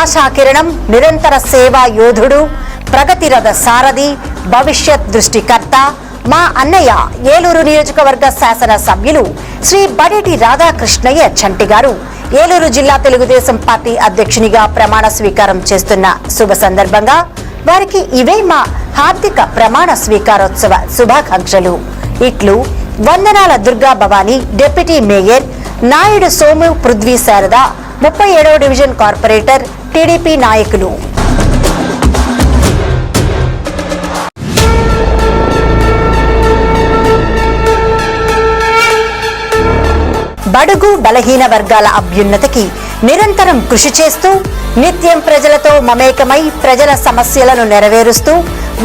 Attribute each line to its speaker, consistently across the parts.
Speaker 1: ఆశాకిరణం, నిరంతర సేవా యోధుడు, ప్రగతిరథ సారథి, భవిష్యత్ దృష్టికర్త మా అన్నయ్య ఏలూరు నియోజకవర్గ శాసన సభ్యులు శ్రీ బడేటి రాధాకృష్ణయ్య చంటి గారు ఏలూరు జిల్లా తెలుగుదేశం పార్టీ అధ్యక్షునిగా ప్రమాణ స్వీకారం చేస్తున్న శుభ సందర్భంగా వారికి ఇవే మా హార్దిక ప్రమాణ స్వీకారోత్సవ శుభాకాంక్షలు. ఇట్లు వందనాల దుర్గా భవానీ, డిప్యూటీ మేయర్, నాయుడు సోము పృథ్వీ శారద, 37వ డివిజన్ కార్పొరేటర్, టీడీపీ నాయకులు. బడుగు బలహీన వర్గాల అభ్యున్నతికి నిరంతరం కృషి చేస్తూ నిత్యం ప్రజలతో మమేకమై ప్రజల సమస్యలను నెరవేరుస్తూ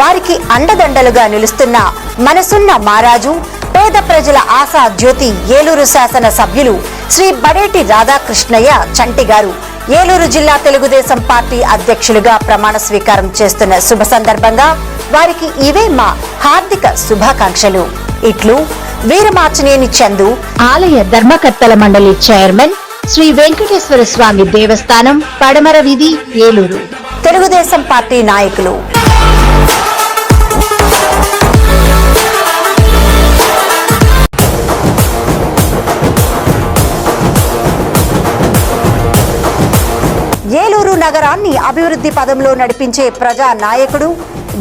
Speaker 1: వారికి అండదండలుగా నిలుస్తున్న మనసున్న మారాజు, పేద ప్రజల ఆశా జ్యోతి ఏలూరు శాసన సభ్యులు శ్రీ బడేటి రాధాకృష్ణయ్య చంటి గారు ఏలూరు జిల్లా తెలుగుదేశం పార్టీ అధ్యక్షులుగా ప్రమాణ స్వీకారం చేస్తున్న శుభ సందర్భంగా వారికి ఇవే మా హార్దిక శుభాకాంక్షలు. ఇట్లు వీరమాచినేని చందు,
Speaker 2: ఆలయ ధర్మకర్తల మండలి చైర్మన్, శ్రీ వెంకటేశ్వర స్వామి దేవస్థానం, పడమర వీధి, ఏలూరు.
Speaker 1: తెలుగుదేశం పార్టీ నాయకులు. ఏలూరు నగరాన్ని అభివృద్ధి పదంలో నడిపించే ప్రజా నాయకుడు,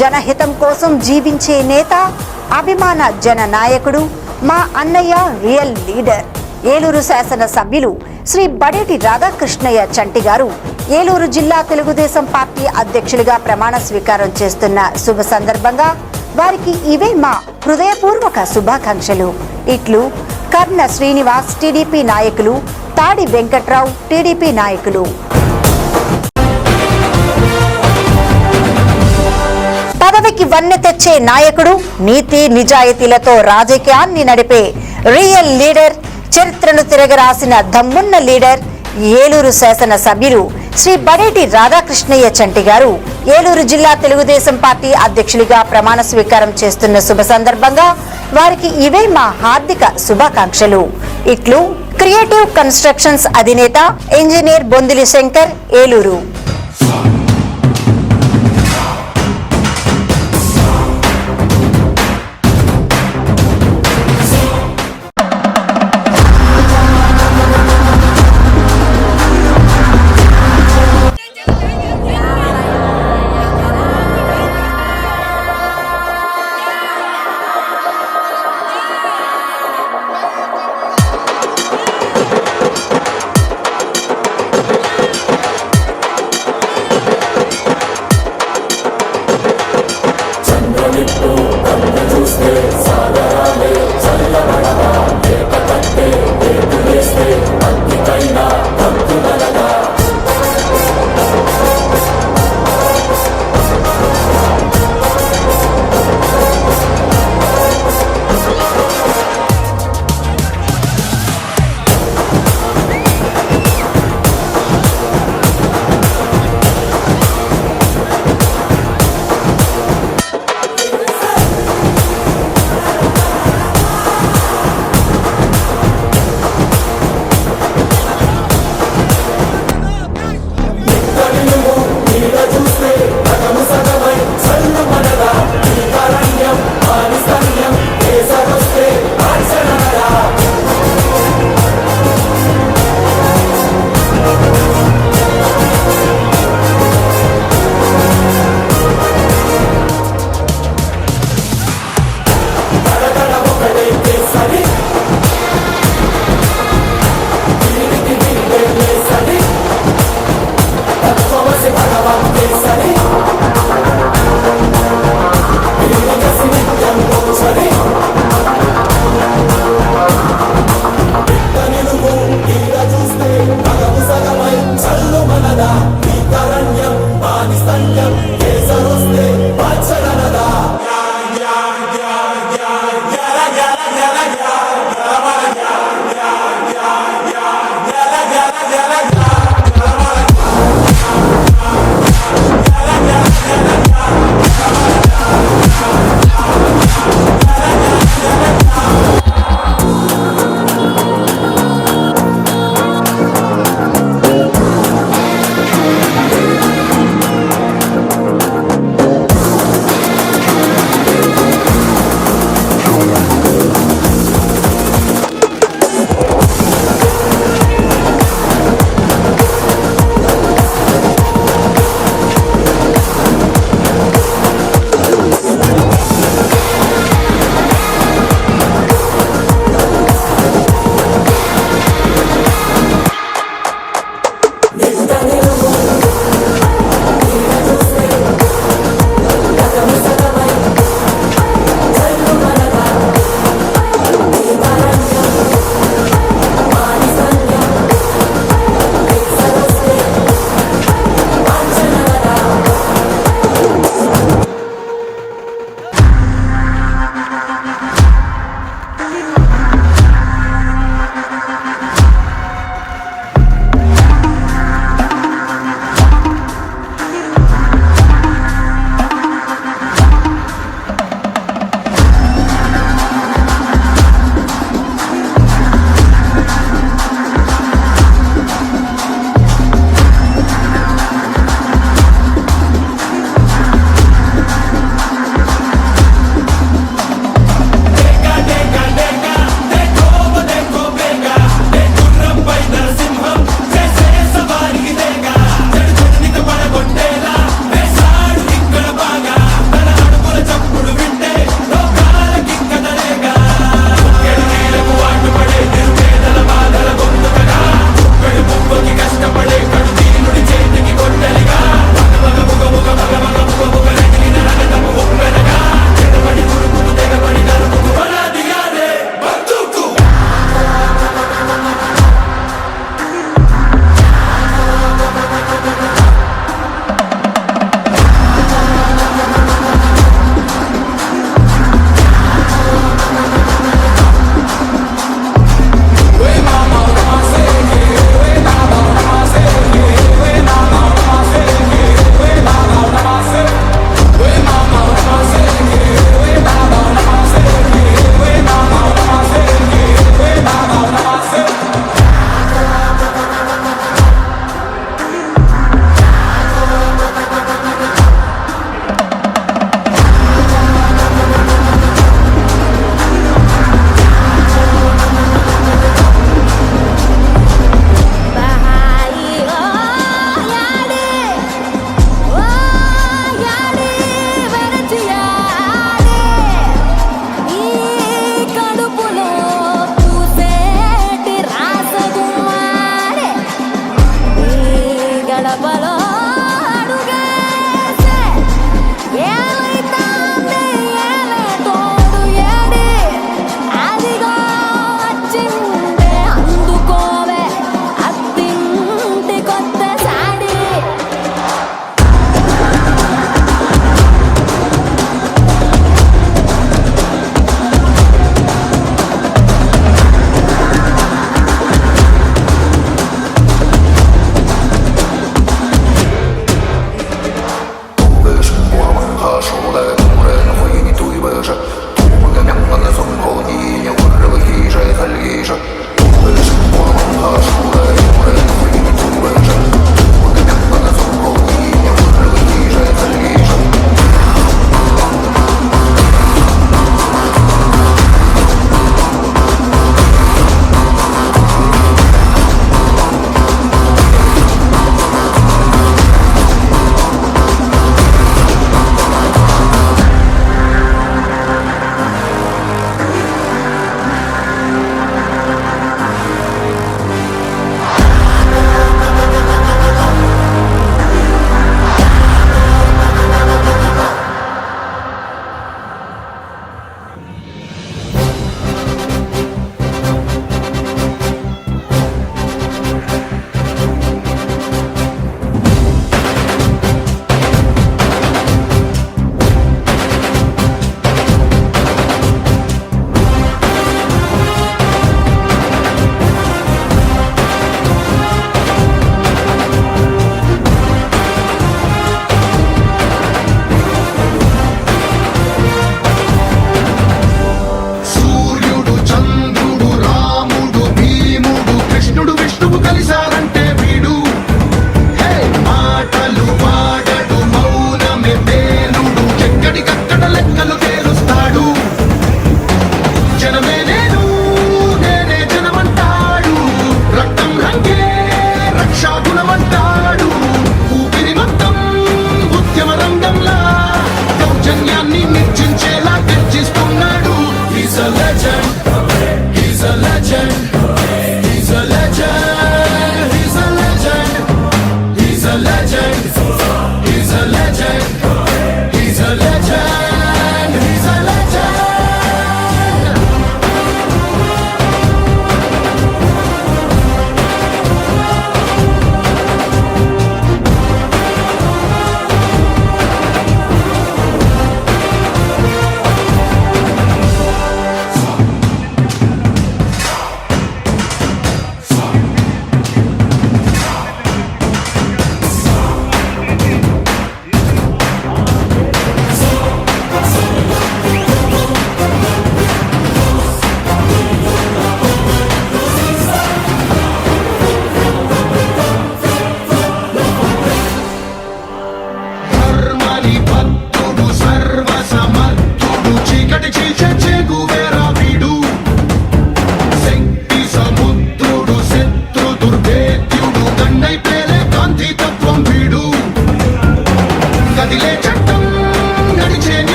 Speaker 1: జనహితం కోసం జీవించే నేత, అభిమాన జన నాయకుడు, మా అన్నయ్య రియల్ లీడర్, ఏలూరు శాసన సభ్యులు శ్రీ బడేటి రాధాకృష్ణయ్య చంటి గారు ఏలూరు జిల్లా తెలుగుదేశం పార్టీ అధ్యక్షులుగా ప్రమాణ స్వీకారం చేస్తున్న శుభ సందర్భంగా వారికి ఇవే మా హృదయపూర్వక శుభాకాంక్షలు. ఇట్లు కర్ణ శ్రీనివాస్, టీడీపీ నాయకులు, తాడి వెంకట్రావు, టీడీపీ నాయకులు. పదవికి వన్నె తెచ్చే నాయకుడు, నీతి నిజాయితీలతో రాజకీయాన్ని నడిపే రియల్ లీడర్, చరిత్రను తిరగరాసిన దమ్మున్న లీడర్, ఏలూరు శాసన సభ్యులు శ్రీ బడేటి రాధాకృష్ణయ్య చంటి గారు ఏలూరు జిల్లా తెలుగుదేశం పార్టీ అధ్యక్షులుగా ప్రమాణ స్వీకారం చేస్తున్న శుభ సందర్భంగా వారికి ఇవే మా హార్దిక శుభాకాంక్షలు. ఇట్లు క్రియేటివ్ కన్స్ట్రక్షన్స్ అధినేత ఇంజనీర్ బొందిలి శంకర్, ఏలూరు.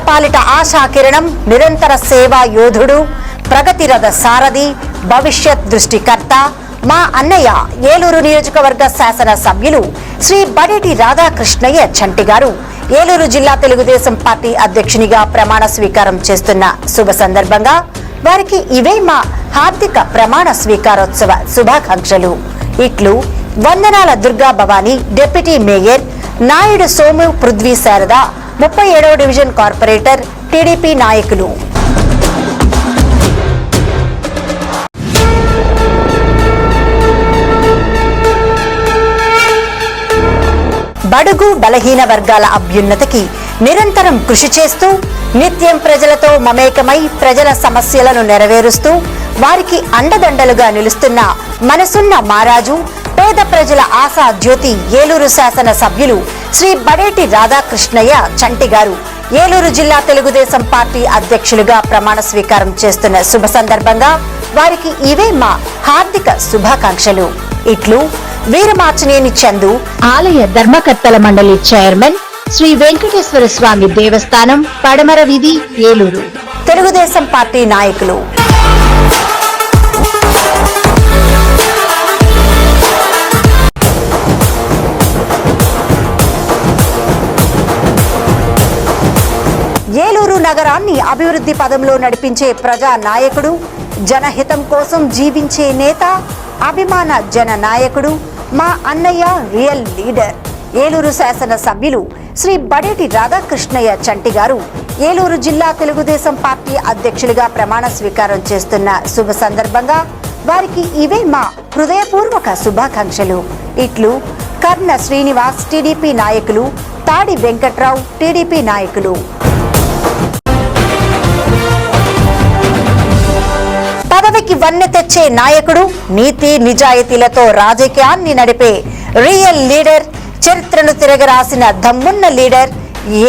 Speaker 1: పాలిట ఆశా కిరణం, నిరంతర సేవా యోధుడు, ప్రగతిరథ సారథి, భవిష్యత్ దృష్టికర్త మా అన్నయ్య ఏలూరు నియోజకవర్గ శాసన సభ్యులు శ్రీ బడేటి రాధాకృష్ణయ్య చంటి గారు ఏలూరు జిల్లా తెలుగుదేశం పార్టీ అధ్యక్షునిగా ప్రమాణ స్వీకారం చేస్తున్న శుభ సందర్భంగా వారికి ఇవే మా హార్దిక ప్రమాణ స్వీకారోత్సవ శుభాకాంక్షలు. ఇట్లు వందనాల దుర్గా భవానీ, డిప్యూటీ మేయర్, నాయుడు సోము పృథ్వీ శారద, 37వ డివిజన్ కార్పొరేటర్, టీడీపీ నాయకులు. బడుగు బలహీన వర్గాల అభ్యున్నతికి నిరంతరం కృషి చేస్తూ నిత్యం ప్రజలతో మమేకమై ప్రజల సమస్యలను నెరవేరుస్తూ వారికి అండదండలుగా నిలుస్తున్న మనసున్న మారాజు, పేద ప్రజల ఆశా జ్యోతి ఏలూరు శాసన సభ్యులు శ్రీ బడేటి రాధాకృష్ణయ్య చంటి గారు ఏలూరు జిల్లా తెలుగుదేశం పార్టీ అధ్యక్షులుగా ప్రమాణ స్వీకారం చేస్తున్న శుభ సందర్భంగా వారికి ఇవే మా హార్దిక శుభాకాంక్షలు. ఇట్లు వీరమాచినేని చందు,
Speaker 2: ఆలయ ధర్మకర్తల మండలి చైర్మన్, శ్రీ వెంకటేశ్వర స్వామి దేవస్థానం, పడమర వీధి, ఏలూరు.
Speaker 1: తెలుగుదేశం పార్టీ నాయకులు. ఏలూరు నగరాన్ని అభివృద్ధి పదంలో నడిపించే ప్రజా నాయకుడు, జనహితం కోసం జీవించే నేత, అభిమాన జన నాయకుడు, మా అన్నయ్య రియల్ లీడర్, ఏలూరు శాసన సభ్యులు శ్రీ బడేటి రాధాకృష్ణయ్య చంటి గారు ఏలూరు జిల్లా తెలుగుదేశం పార్టీ అధ్యక్షులుగా ప్రమాణ స్వీకారం చేస్తున్న శుభ సందర్భంగా వారికి ఇవే మా హృదయపూర్వక శుభాకాంక్షలు. ఇట్లు కర్ణ శ్రీనివాస్, టీడీపీ నాయకులు, తాడి వెంకట్రావు, టీడీపీ నాయకులు. పదవికి వన్నె తెచ్చే నాయకుడు, నీతి నిజాయితీలతో రాజకీయాన్ని నడిపే రియల్ లీడర్, చరిత్రను తిరగరాసిన దమ్మున్న లీడర్,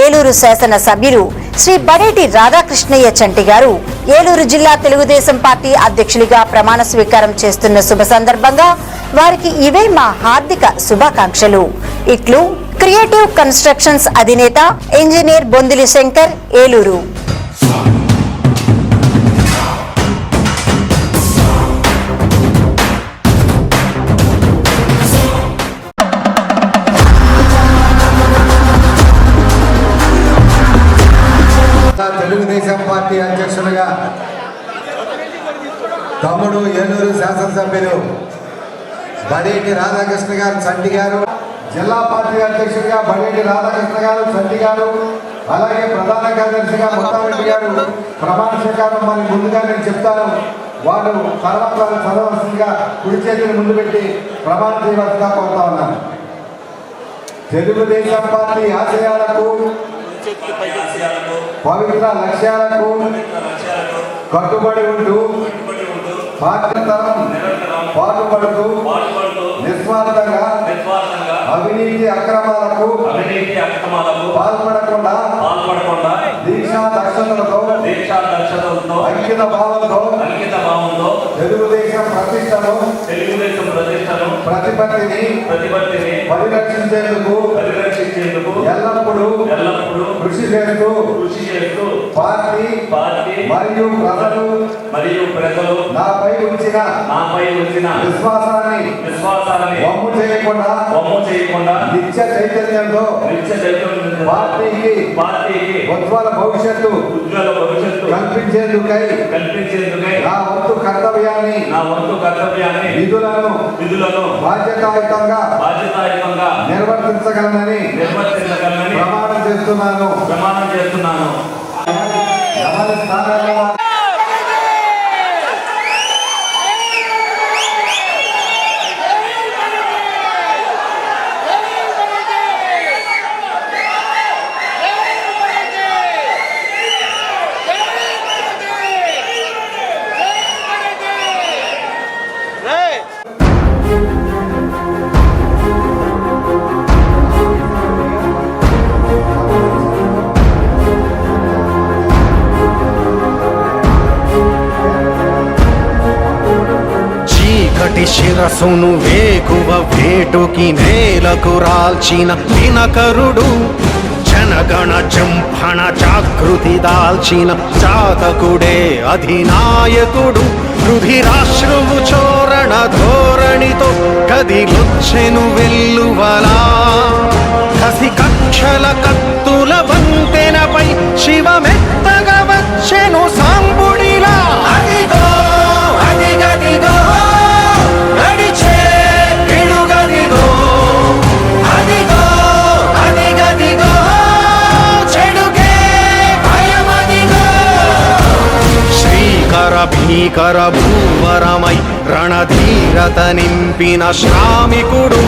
Speaker 1: ఏలూరు శాసన సభ్యులు శ్రీ బడేటి రాధాకృష్ణయ్య చంటి గారు ఏలూరు జిల్లా తెలుగుదేశం పార్టీ అధ్యక్షులుగా ప్రమాణ స్వీకారం చేస్తున్న శుభ సందర్భంగా వారికి ఇవే మా హార్దిక శుభాకాంక్షలు. ఇట్లు క్రియేటివ్ కన్స్ట్రక్షన్స్ అధినేత ఇంజనీర్ బొందిలి శంకర్, ఏలూరు.
Speaker 3: తెలుగుదేశం పార్టీ అధ్యక్షులుగా తమ్ముడు ఏలూరు శాసనసభ్యులు బడేటి రాధాకృష్ణ గారు చంటి గారు, జిల్లా పార్టీ అధ్యక్షుడిగా బడేటి రాధాకృష్ణ గారు చంటి గారు, అలాగే ప్రధాన కార్యదర్శిగా ముత్తారెడ్డి గారు ప్రమాణ స్వీకారం మరి ముందుగా నేను చెప్తాను. వారు తర్వాత చదవలసిందిగా కుడి చేతిని ముందు పెట్టి ప్రమాణ చేయవలసిగా కోరుతా ఉన్నాను. తెలుగుదేశం పార్టీ ఆశయాలకు, పవిత్ర లక్ష్యాలకు కట్టుబడి ఉంటూ పార్టీ తరం పాటుపడుతూ నిస్వార్థంగా అవినీతి అక్రమాలకు పాల్పడకుండా దీక్షా దక్షతలతో అంకిత భావంతో తెలుగుదేశం ప్రతిష్టను ప్రతిపత్తిని పరిరక్షించేందుకు ఎల్లప్పుడూ కృషి చేస్తూ పార్టీ మరియు ప్రజలు నాపై ఉంచిన విశ్వాసాన్ని వమ్ము చేయకుండా నిత్య చైతన్యంతో పార్టీకి ఉజ్వల భవిష్యత్తు కల్పించేందుకై నా వంతు కర్తవ్యాన్ని విధులను బాధ్యతాయుతంగా నిర్వర్తించగలనని ప్రమాణం చేస్తున్నాను. ఎవరి స్థానాల్లో
Speaker 4: శిరసును వేకువ వేటుకి నేలకు రాల్చిన దినకరుడు, జనగణ జంభణ జాగృతి దాల్చిన చాతకుడే అధినాయకుడు. రుధిరాశ్రువు చోరణ ధోరణితో కదిలొచ్చెను వెల్లువలా. కసి కక్షల కత్తుల వంతెనపై శివమెత్తగా వచ్చెను సాంబుడిలా. అదిగో అదిగదిగో నడిచే పిడుగదిగో. అదిగో అదిగదిగో చెడుకే భయమదిగో. శ్రీకర భీకర భూవరమై రణధీరత నింపిన శ్రామికుడు.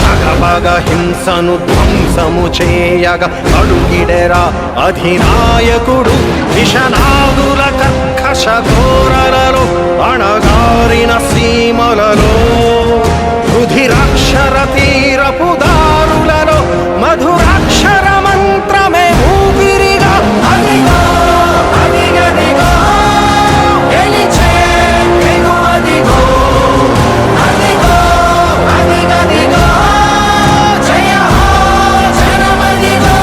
Speaker 4: భగభగ హింసను ధ్వంసము చేయగ అడుగిడెరా అధినాయకుడు. విషనాదుల కర్కశ ఘోరలలో అణగారిన సీమలలో రుధిరాక్షర తీరపు దారులలో మధురాక్షర మంత్రమే ఊపిరిగా. అదిగో అదిగదిగో గెలిచే ఎగువదిగో. అదిగో అదిగదిగో జయ హో జనమదిగో.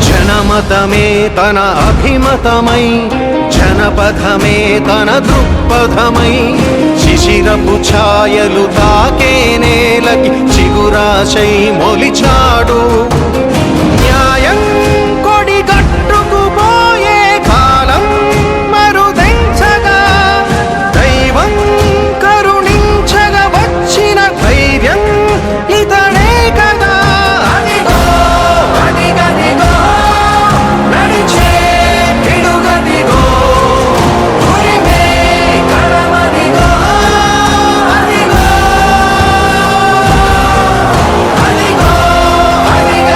Speaker 4: జనమతమే తన అభిమతమై జనపథమే తన దృక్పథమై శిశిరపు ఛాయలు తాకే నేలకి చిగురాశై మొలిచాడు. న్యాయం కొడిగట్టుకుపోయే కాలం మరుదెంచగా దైవం కరుణించగా వచ్చిన ధైర్యం ఇతడే కదా. అదిగో అదిగదిగో నడిచే పిడుగదిగో. ఉరిమే కరమదిగో. అదిగో అదిగో అదిగ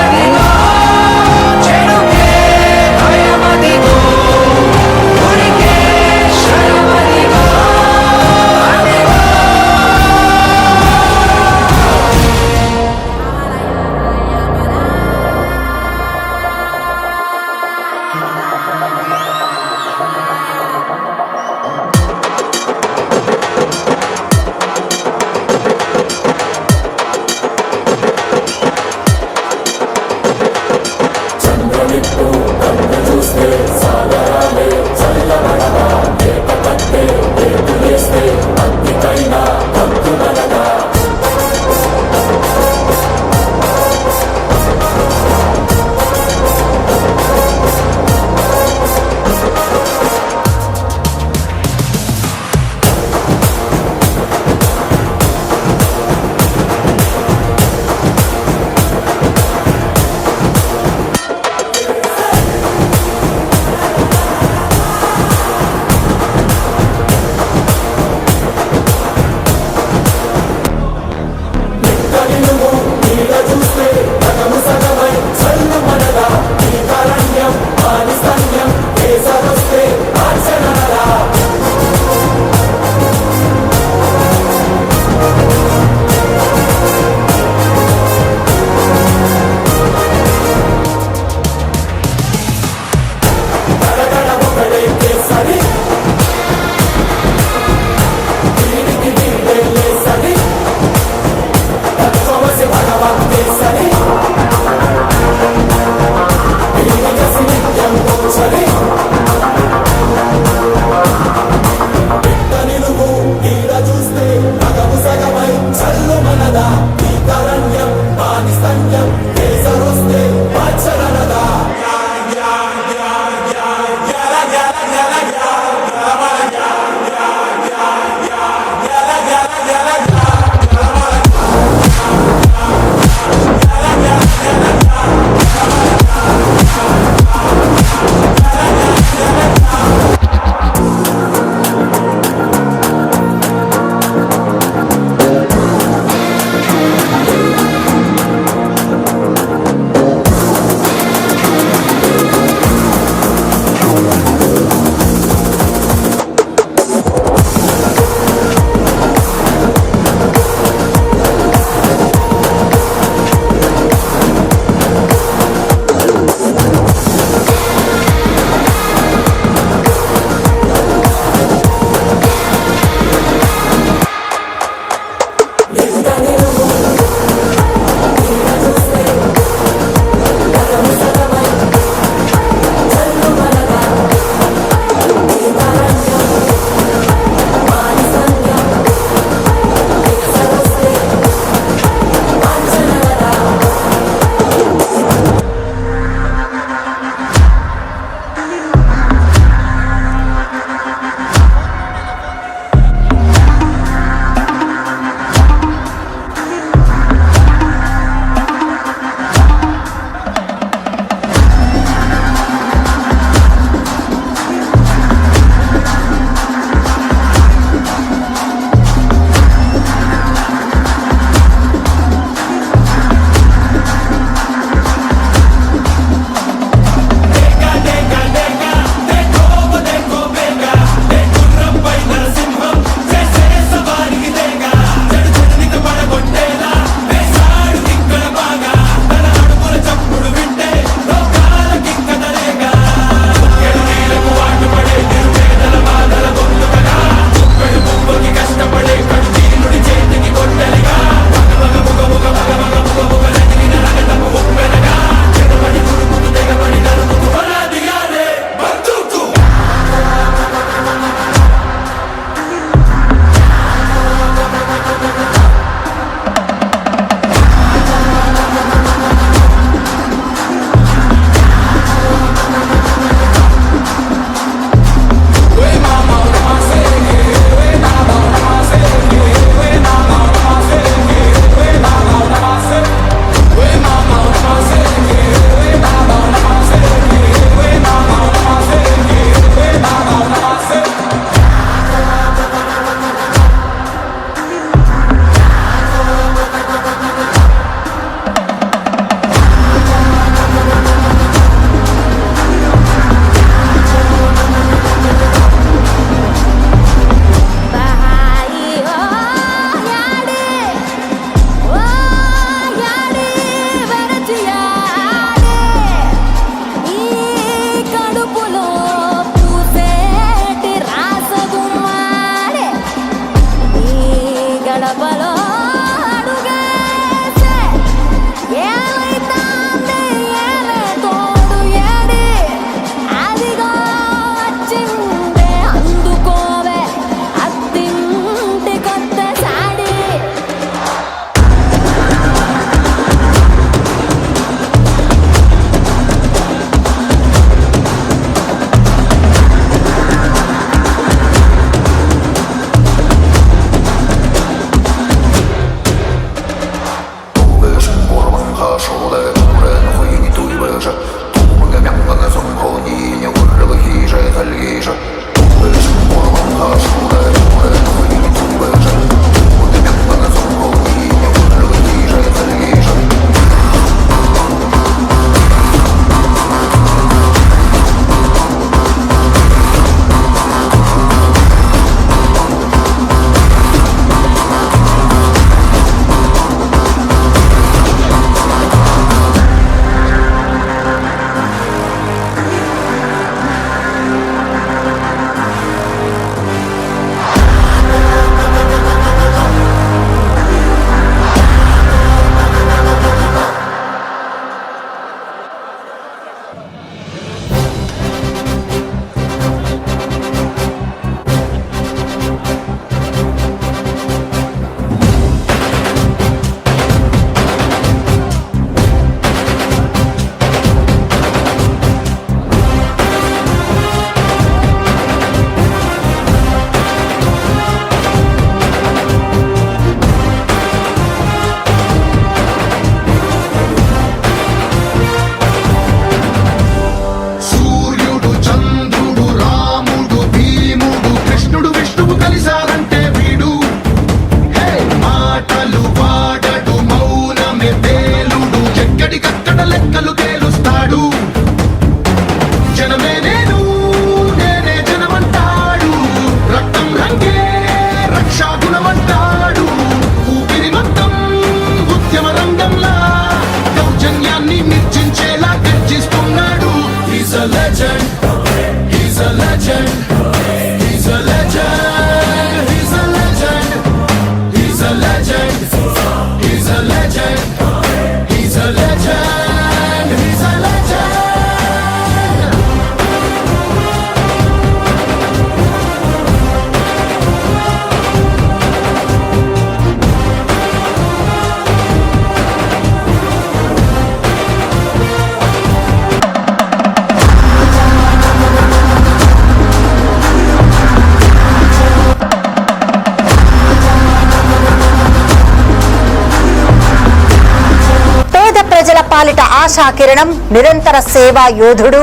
Speaker 1: పాలిట ఆశా కిరణం, నిరంతర సేవా యోధుడు,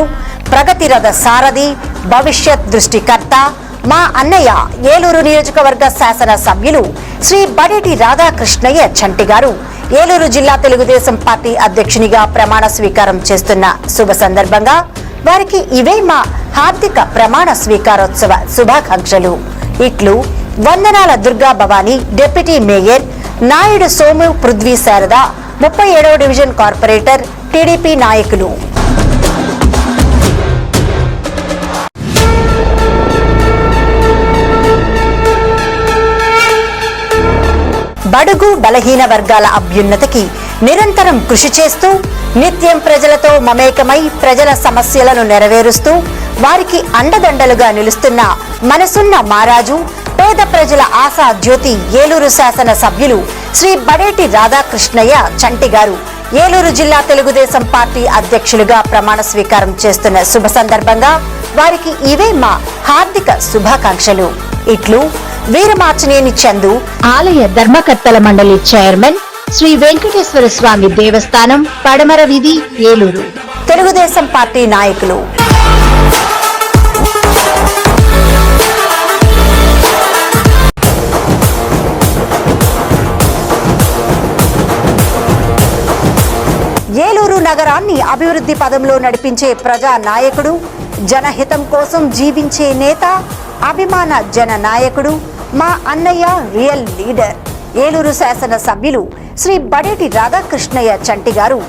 Speaker 1: ప్రగతిరథ సారథి, భవిష్యత్ దృష్టికర్త మా అన్నయ్య ఏలూరు నియోజకవర్గ శాసన సభ్యులు శ్రీ బడేటి రాధాకృష్ణయ్య చంటి గారు ఏలూరు జిల్లా తెలుగుదేశం పార్టీ అధ్యక్షునిగా ప్రమాణ స్వీకారం చేస్తున్న శుభ సందర్భంగా వారికి ఇవే మా హార్దిక ప్రమాణ స్వీకారోత్సవ శుభాకాంక్షలు. ఇట్లు వందనాల దుర్గా భవానీ, డిప్యూటీ మేయర్, నాయుడు సోము పృథ్వీ శారద, 37వ డివిజన్ కార్పొరేటర్, టీడీపీ నాయకులు. బడుగు బలహీన వర్గాల అభ్యున్నతికి నిరంతరం కృషి చేస్తూ నిత్యం ప్రజలతో మమేకమై ప్రజల సమస్యలను నెరవేరుస్తూ వారికి అండదండలుగా నిలుస్తున్న మనసున్న మారాజు, పేద ప్రజల ఆశా జ్యోతి ఏలూరు శాసన సభ్యులు శ్రీ బడేటి రాధాకృష్ణయ్య చంటి గారు ఏలూరు జిల్లా తెలుగుదేశం పార్టీ అధ్యక్షులుగా ప్రమాణ స్వీకారం చేస్తున్న శుభ సందర్భంగా వారికి ఇవే మా హార్దిక శుభాకాంక్షలు. ఇట్లు వీరమాచినేని చందు,
Speaker 2: ఆలయ ధర్మకర్తల మండలి చైర్మన్, శ్రీ వెంకటేశ్వర స్వామి దేవస్థానం, పడమర వీధి, ఏలూరు.
Speaker 1: తెలుగుదేశం పార్టీ నాయకులు. ఏలూరు నగరాన్ని అభివృద్ధి పదంలో నడిపించే ప్రజా నాయకుడు, జనహితం కోసం జీవించే నేత, అభిమాన జన నాయకుడు, మా అన్నయ్య రియల్ లీడర్, ఏలూరు శాసన సభ్యులు శ్రీ బడేటి రాధాకృష్ణయ్య చంటి గారు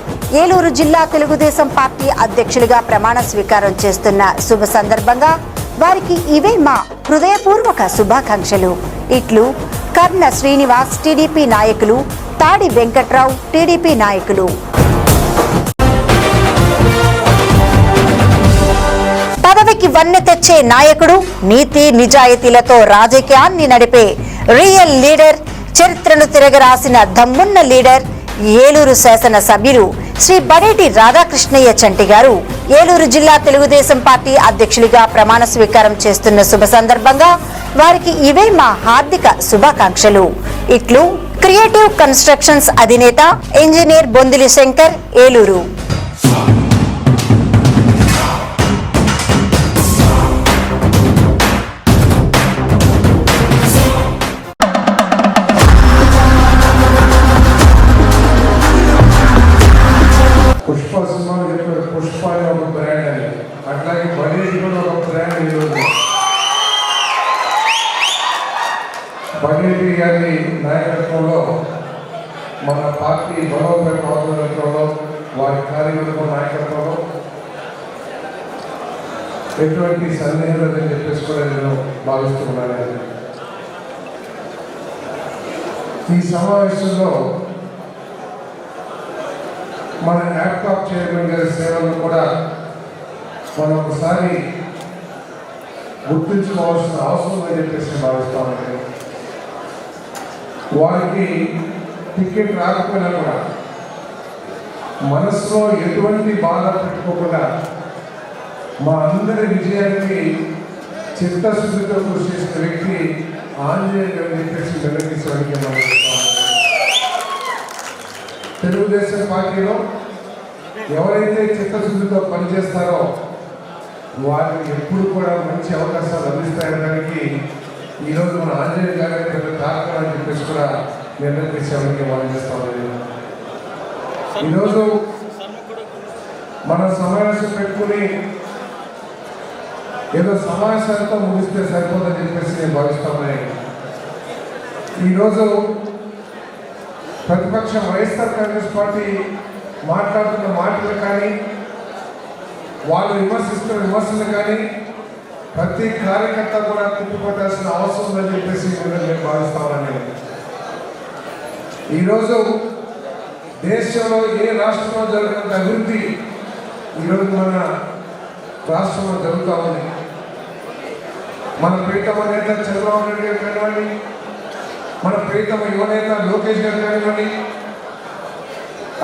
Speaker 1: ఏలూరు జిల్లా తెలుగుదేశం పార్టీ అధ్యక్షులుగా ప్రమాణ స్వీకారం చేస్తున్న శుభ సందర్భంగా వారికి ఇవే మా హృదయపూర్వక శుభాకాంక్షలు. ఇట్లు కర్ణ శ్రీనివాస్, టీడీపీ నాయకులు, తాడి వెంకట్రావు, టీడీపీ నాయకులు. పదవికి వన్నె తెచ్చే నాయకుడు, నీతి నిజాయితీలతో రాజకీయాన్ని నడిపే రియల్ లీడర్, చరిత్రను తిరగరాసిన దమ్మున్న లీడర్, ఏలూరు శాసన సభ్యులు శ్రీ బడేటి రాధాకృష్ణయ్య చంటి గారు ఏలూరు జిల్లా తెలుగుదేశం పార్టీ అధ్యక్షులుగా ప్రమాణ స్వీకారం చేస్తున్న శుభ సందర్భంగా వారికి ఇవే మా హార్దిక శుభాకాంక్షలు. ఇట్లు క్రియేటివ్ కన్స్ట్రక్షన్స్ అధినేత ఇంజనీర్ బొందిలి శంకర్, ఏలూరు.
Speaker 5: పుష్ప సినిమాలు చెప్పారు, పుష్ప అనే ఒక బ్రాండ్ అని, అట్లాగే బడేటి కూడా ఒక బ్రాండ్. ఈరోజు బడేటి గారి నాయకత్వంలో మన పార్టీ బలోపేత ఆధ్వర్యంలో వారి కార్యకర్తల నాయకత్వంలో ఎటువంటి సందేహం లేదని చెప్పేసి కూడా నేను భావిస్తున్నాను. ఈ సమావేశంలో మన ల్యాప్టాప్ చైర్మన్ గారి సేవలను కూడా మనం ఒకసారి గుర్తుంచుకోవాల్సిన అవసరం అని చెప్పేసి భావిస్తామండి. వారికి టికెట్ రాకపోయినా కూడా మనసులో ఎటువంటి బాధ పెట్టుకోకుండా మా అందరి విజయానికి చిత్తశుద్ధితో కృషి చేసిన వ్యక్తి ఆంజనేయులు అని చెప్పేసి వెల్లడించడానికి మనం తెలుగుదేశం పార్టీలో ఎవరైతే చిత్తశుద్ధితో పనిచేస్తారో వారికి ఎప్పుడు కూడా మంచి అవకాశాలు అందిస్తాయనడానికి ఈరోజు మన ఆంజనేయ గారి పెద్ద కారణం అని చెప్పేసి కూడా నిర్ణయించామని మనం చేస్తామని. ఈరోజు మన సమావేశం పెట్టుకుని ఏదో సమావేశాలతో ముగిస్తే సరిపోదని చెప్పేసి నేను భావిస్తామని. ఈరోజు ప్రతిపక్షం వైఎస్ఆర్ కాంగ్రెస్ పార్టీ మాట్లాడుతున్న మాటలు కానీ వాళ్ళు విమర్శిస్తున్న విమర్శలు కానీ ప్రతి కార్యకర్త కూడా తిప్పిపట్టాల్సిన అవసరం ఉందని చెప్పేసి నేను భావిస్తామని. ఈరోజు దేశంలో ఏ రాష్ట్రంలో జరిగినంత అభివృద్ధి ఈరోజు మన రాష్ట్రంలో జరుగుతూ ఉంది. మన ప్రీతమ నేత చంద్రబాబు నాయుడు గారు కానివ్వండి, మన ప్రీతమ యువనేత లోకేష్ గారు కానివ్వండి,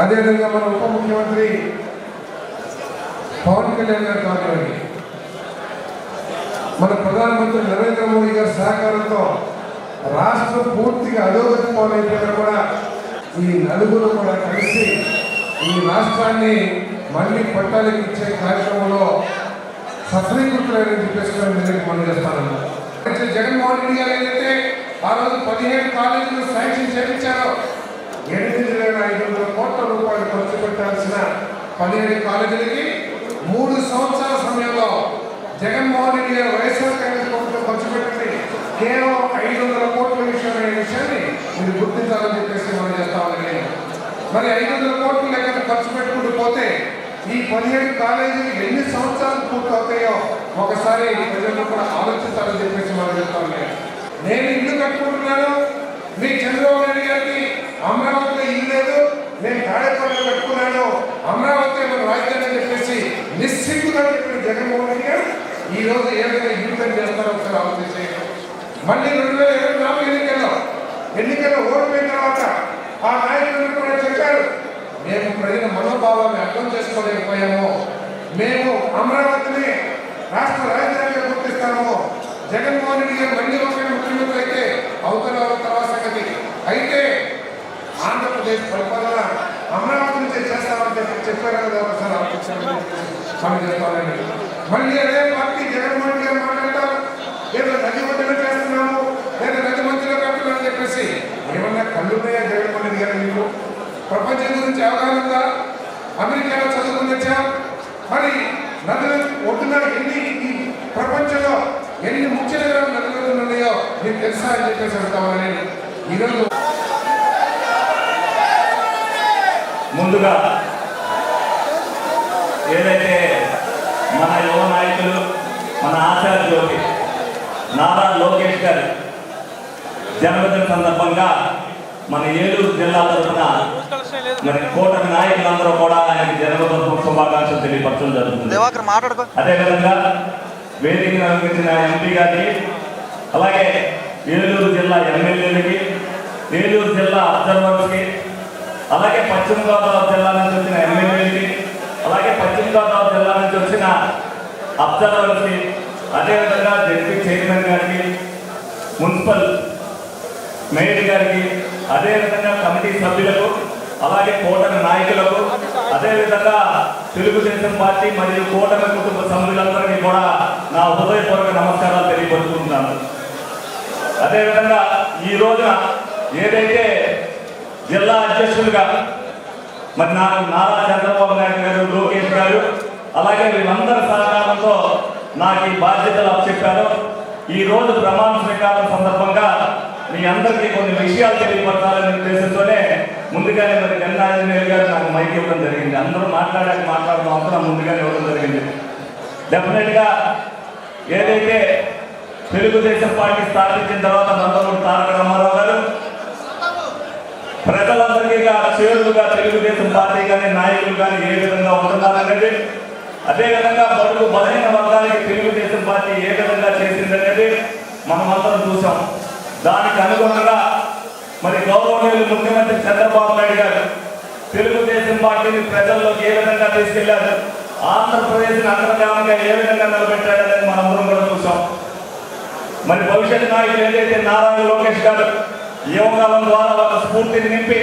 Speaker 5: అదేవిధంగా మన ఉప ముఖ్యమంత్రి పవన్ కళ్యాణ్ గారు కానివ్వండి, మన ప్రధానమంత్రి నరేంద్ర మోడీ గారి సహకారంతో రాష్ట్రం పూర్తిగా అధోగతి పాలైపోయినా కూడా ఈ నలుగురు కూడా కలిసి ఈ రాష్ట్రాన్ని మళ్ళీ పట్టాలకు ఇచ్చే కార్యక్రమంలో సఫలీకృతులని చెప్పేసి నేను మనం చేస్తాను. జగన్మోహన్ రెడ్డి గారు ఏదైతే ఆ రోజు 17 కాలేజీలు శాంక్షన్ చేయించారో 8,500 కోట్ల రూపాయలు ఖర్చు పెట్టాల్సిన 17 కాలేజీలకి 3 సంవత్సరాల సమయంలో జగన్మోహన్ రెడ్డి గారు వైఎస్ఆర్ కాంగ్రెస్ ప్రభుత్వం ఖర్చు పెట్టింది కేవలం 500 కోట్ల విషయాన్ని మీరు గుర్తించాలని చెప్పేసి మనం చేస్తామని. మరి 500 కోట్ల లెక్కన ఖర్చు పెట్టుకుంటూ పోతే ఈ 17 కాలేజీలు ఎన్ని సంవత్సరాలు పూర్తవుతాయో ఒకసారి ప్రజలు కూడా ఆలోచించాలని చెప్పేసి మనం చెప్తామని. నేను ఇల్లు కట్టుకుంటున్నాను, మీ చంద్రబాబు నాయుడు గారికి అమరావతిలో ఇల్లు లేదు, నేను తాడేపల్లిలో కట్టుకున్నాను, అమరావతి మన రాజధాని అని చెప్పేసి నిశ్చితంగా చెప్పిన జగన్మోహన్ రెడ్డి గారు ఈ రోజు ఏదైనా యుద్ధం చేస్తారో ఒకసారి ఆలోచించే. మళ్ళీ 2024 ఎన్నికల్లో ఓడిపోయిన తర్వాత ఆ నాయకులు కూడా చెప్పారు, మేము ప్రజల మనోభావాన్ని అర్థం చేసుకోలేకపోయాము, మేము అమరావతిని రాష్ట్ర రాజధానిగా గుర్తిస్తాము, జగన్మోహన్ రెడ్డి గారు మళ్ళీ ఒక ముఖ్యమంత్రి అయితే అవతల తర్వాత సంగతి అయితే ఆంధ్రప్రదేశ్ పరిపాలన అమరావతి నుంచే చేస్తామని చెప్పారు కదా. ఒకసారి ఆలోచించాలని చెప్తానండి. మళ్ళీ అదే పార్టీ జగన్మోహన్ రెడ్డి గారు మాట్లాడతారు, ఏదో నది ఒడ్డున చేస్తున్నాము, లేదా నది మధ్యలో కట్టున్నామని చెప్పేసి. ఏమన్నా కళ్ళున్నాయా జగన్మోహన్ రెడ్డి గారు? మీకు ప్రపంచం గురించి అవగాహన ఉందా? అమెరికాలో చదువుకుని వచ్చాం, మరి నదుల ఒడ్డున ఈ ప్రపంచంలో ఎన్ని ముఖ్యంగా నదులు ఉన్నాయో మీకు తెలుసా అని చెప్పేసి అడుగుతామని. ఈరోజు
Speaker 6: ముందుగా ఏదైతే మన యువ నాయకులు, మన ఆచార్యులు నారా లోకేష్ గారు జన్మదిన సందర్భంగా మన ఏలూరు జిల్లా తరఫున మరి కూటమి నాయకులందరూ కూడా ఆయనకి జన్మదిన శుభాకాంక్షలు తెలియపరచడం జరుగుతుంది. అదేవిధంగా వేదిక నిర్వహించిన ఎంపీ గారికి, అలాగే ఏలూరు జిల్లా ఎమ్మెల్యేలకి, ఏలూరు జిల్లా అబ్జర్వర్స్కి, అలాగే పశ్చిమ గోదావరి జిల్లా నుంచి వచ్చిన ఎమ్మెల్యేలకి, అలాగే పశ్చిమ గోదావరి జిల్లా నుంచి వచ్చిన అబ్జర్వర్స్కి, అదేవిధంగా జడ్పీ చైర్మన్ గారికి, మున్సిపల్ మేయర్ గారికి, అదేవిధంగా కమిటీ సభ్యులకు, అలాగే కూటమి నాయకులకు, అదేవిధంగా తెలుగుదేశం పార్టీ మరియు కూటమి కుటుంబ సభ్యులందరికీ కూడా నా హృదయపూర్వక నమస్కారాలు తెలియపరుచుకుంటున్నాను. అదేవిధంగా ఈ రోజున ఏదైతే జిల్లా అధ్యక్షులుగా మరి నాకు నారా చంద్రబాబు నాయుడు గారు, లోకేష్ గారు, అలాగే వీళ్ళందరి సహకారంతో నాకు ఈ బాధ్యతలు అప్పచెప్పారు. ఈ రోజు ప్రమాణ స్వీకారం సందర్భంగా మీ అందరికీ కొన్ని విషయాలు తెలియపరచాలనే ఉద్దేశంతోనే ముందుగానే మరి గన్నాంజనేయులు గారు నాకు మైక్ ఇవ్వడం జరిగింది. అందరూ మాట్లాడడం అవసరం ముందుగానే ఇవ్వడం జరిగింది. డెఫినెట్గా ఏదైతే తెలుగుదేశం పార్టీ స్థాపించిన తర్వాత నందమూరి తారక రామారావు గారు ప్రజలందరికీ చేరువుగా తెలుగుదేశం పార్టీ కానీ నాయకులు కానీ ఏ విధంగా ఉంటున్నారనేది, అదేవిధంగా బడుగు బలహీన వర్గానికి తెలుగుదేశం పార్టీ ఏ విధంగా చేసిందనేది మనమందరం చూసాం. దానికి అనుగుణంగా మరి గౌరవనీయులు ముఖ్యమంత్రి చంద్రబాబు నాయుడు గారు తెలుగుదేశం పార్టీని ప్రజల్లోకి ఏ విధంగా తీసుకెళ్లారు, ఆంధ్రప్రదేశ్ని అగ్రగామిగా ఏ విధంగా నిలబెట్టాడనేది మనందరం కూడా చూసాం. మరి భవిష్యత్ నాయకులు ఏదైతే నారా లోకేష్ గారు యువకాలం ద్వారా ఒక స్ఫూర్తిని నింపి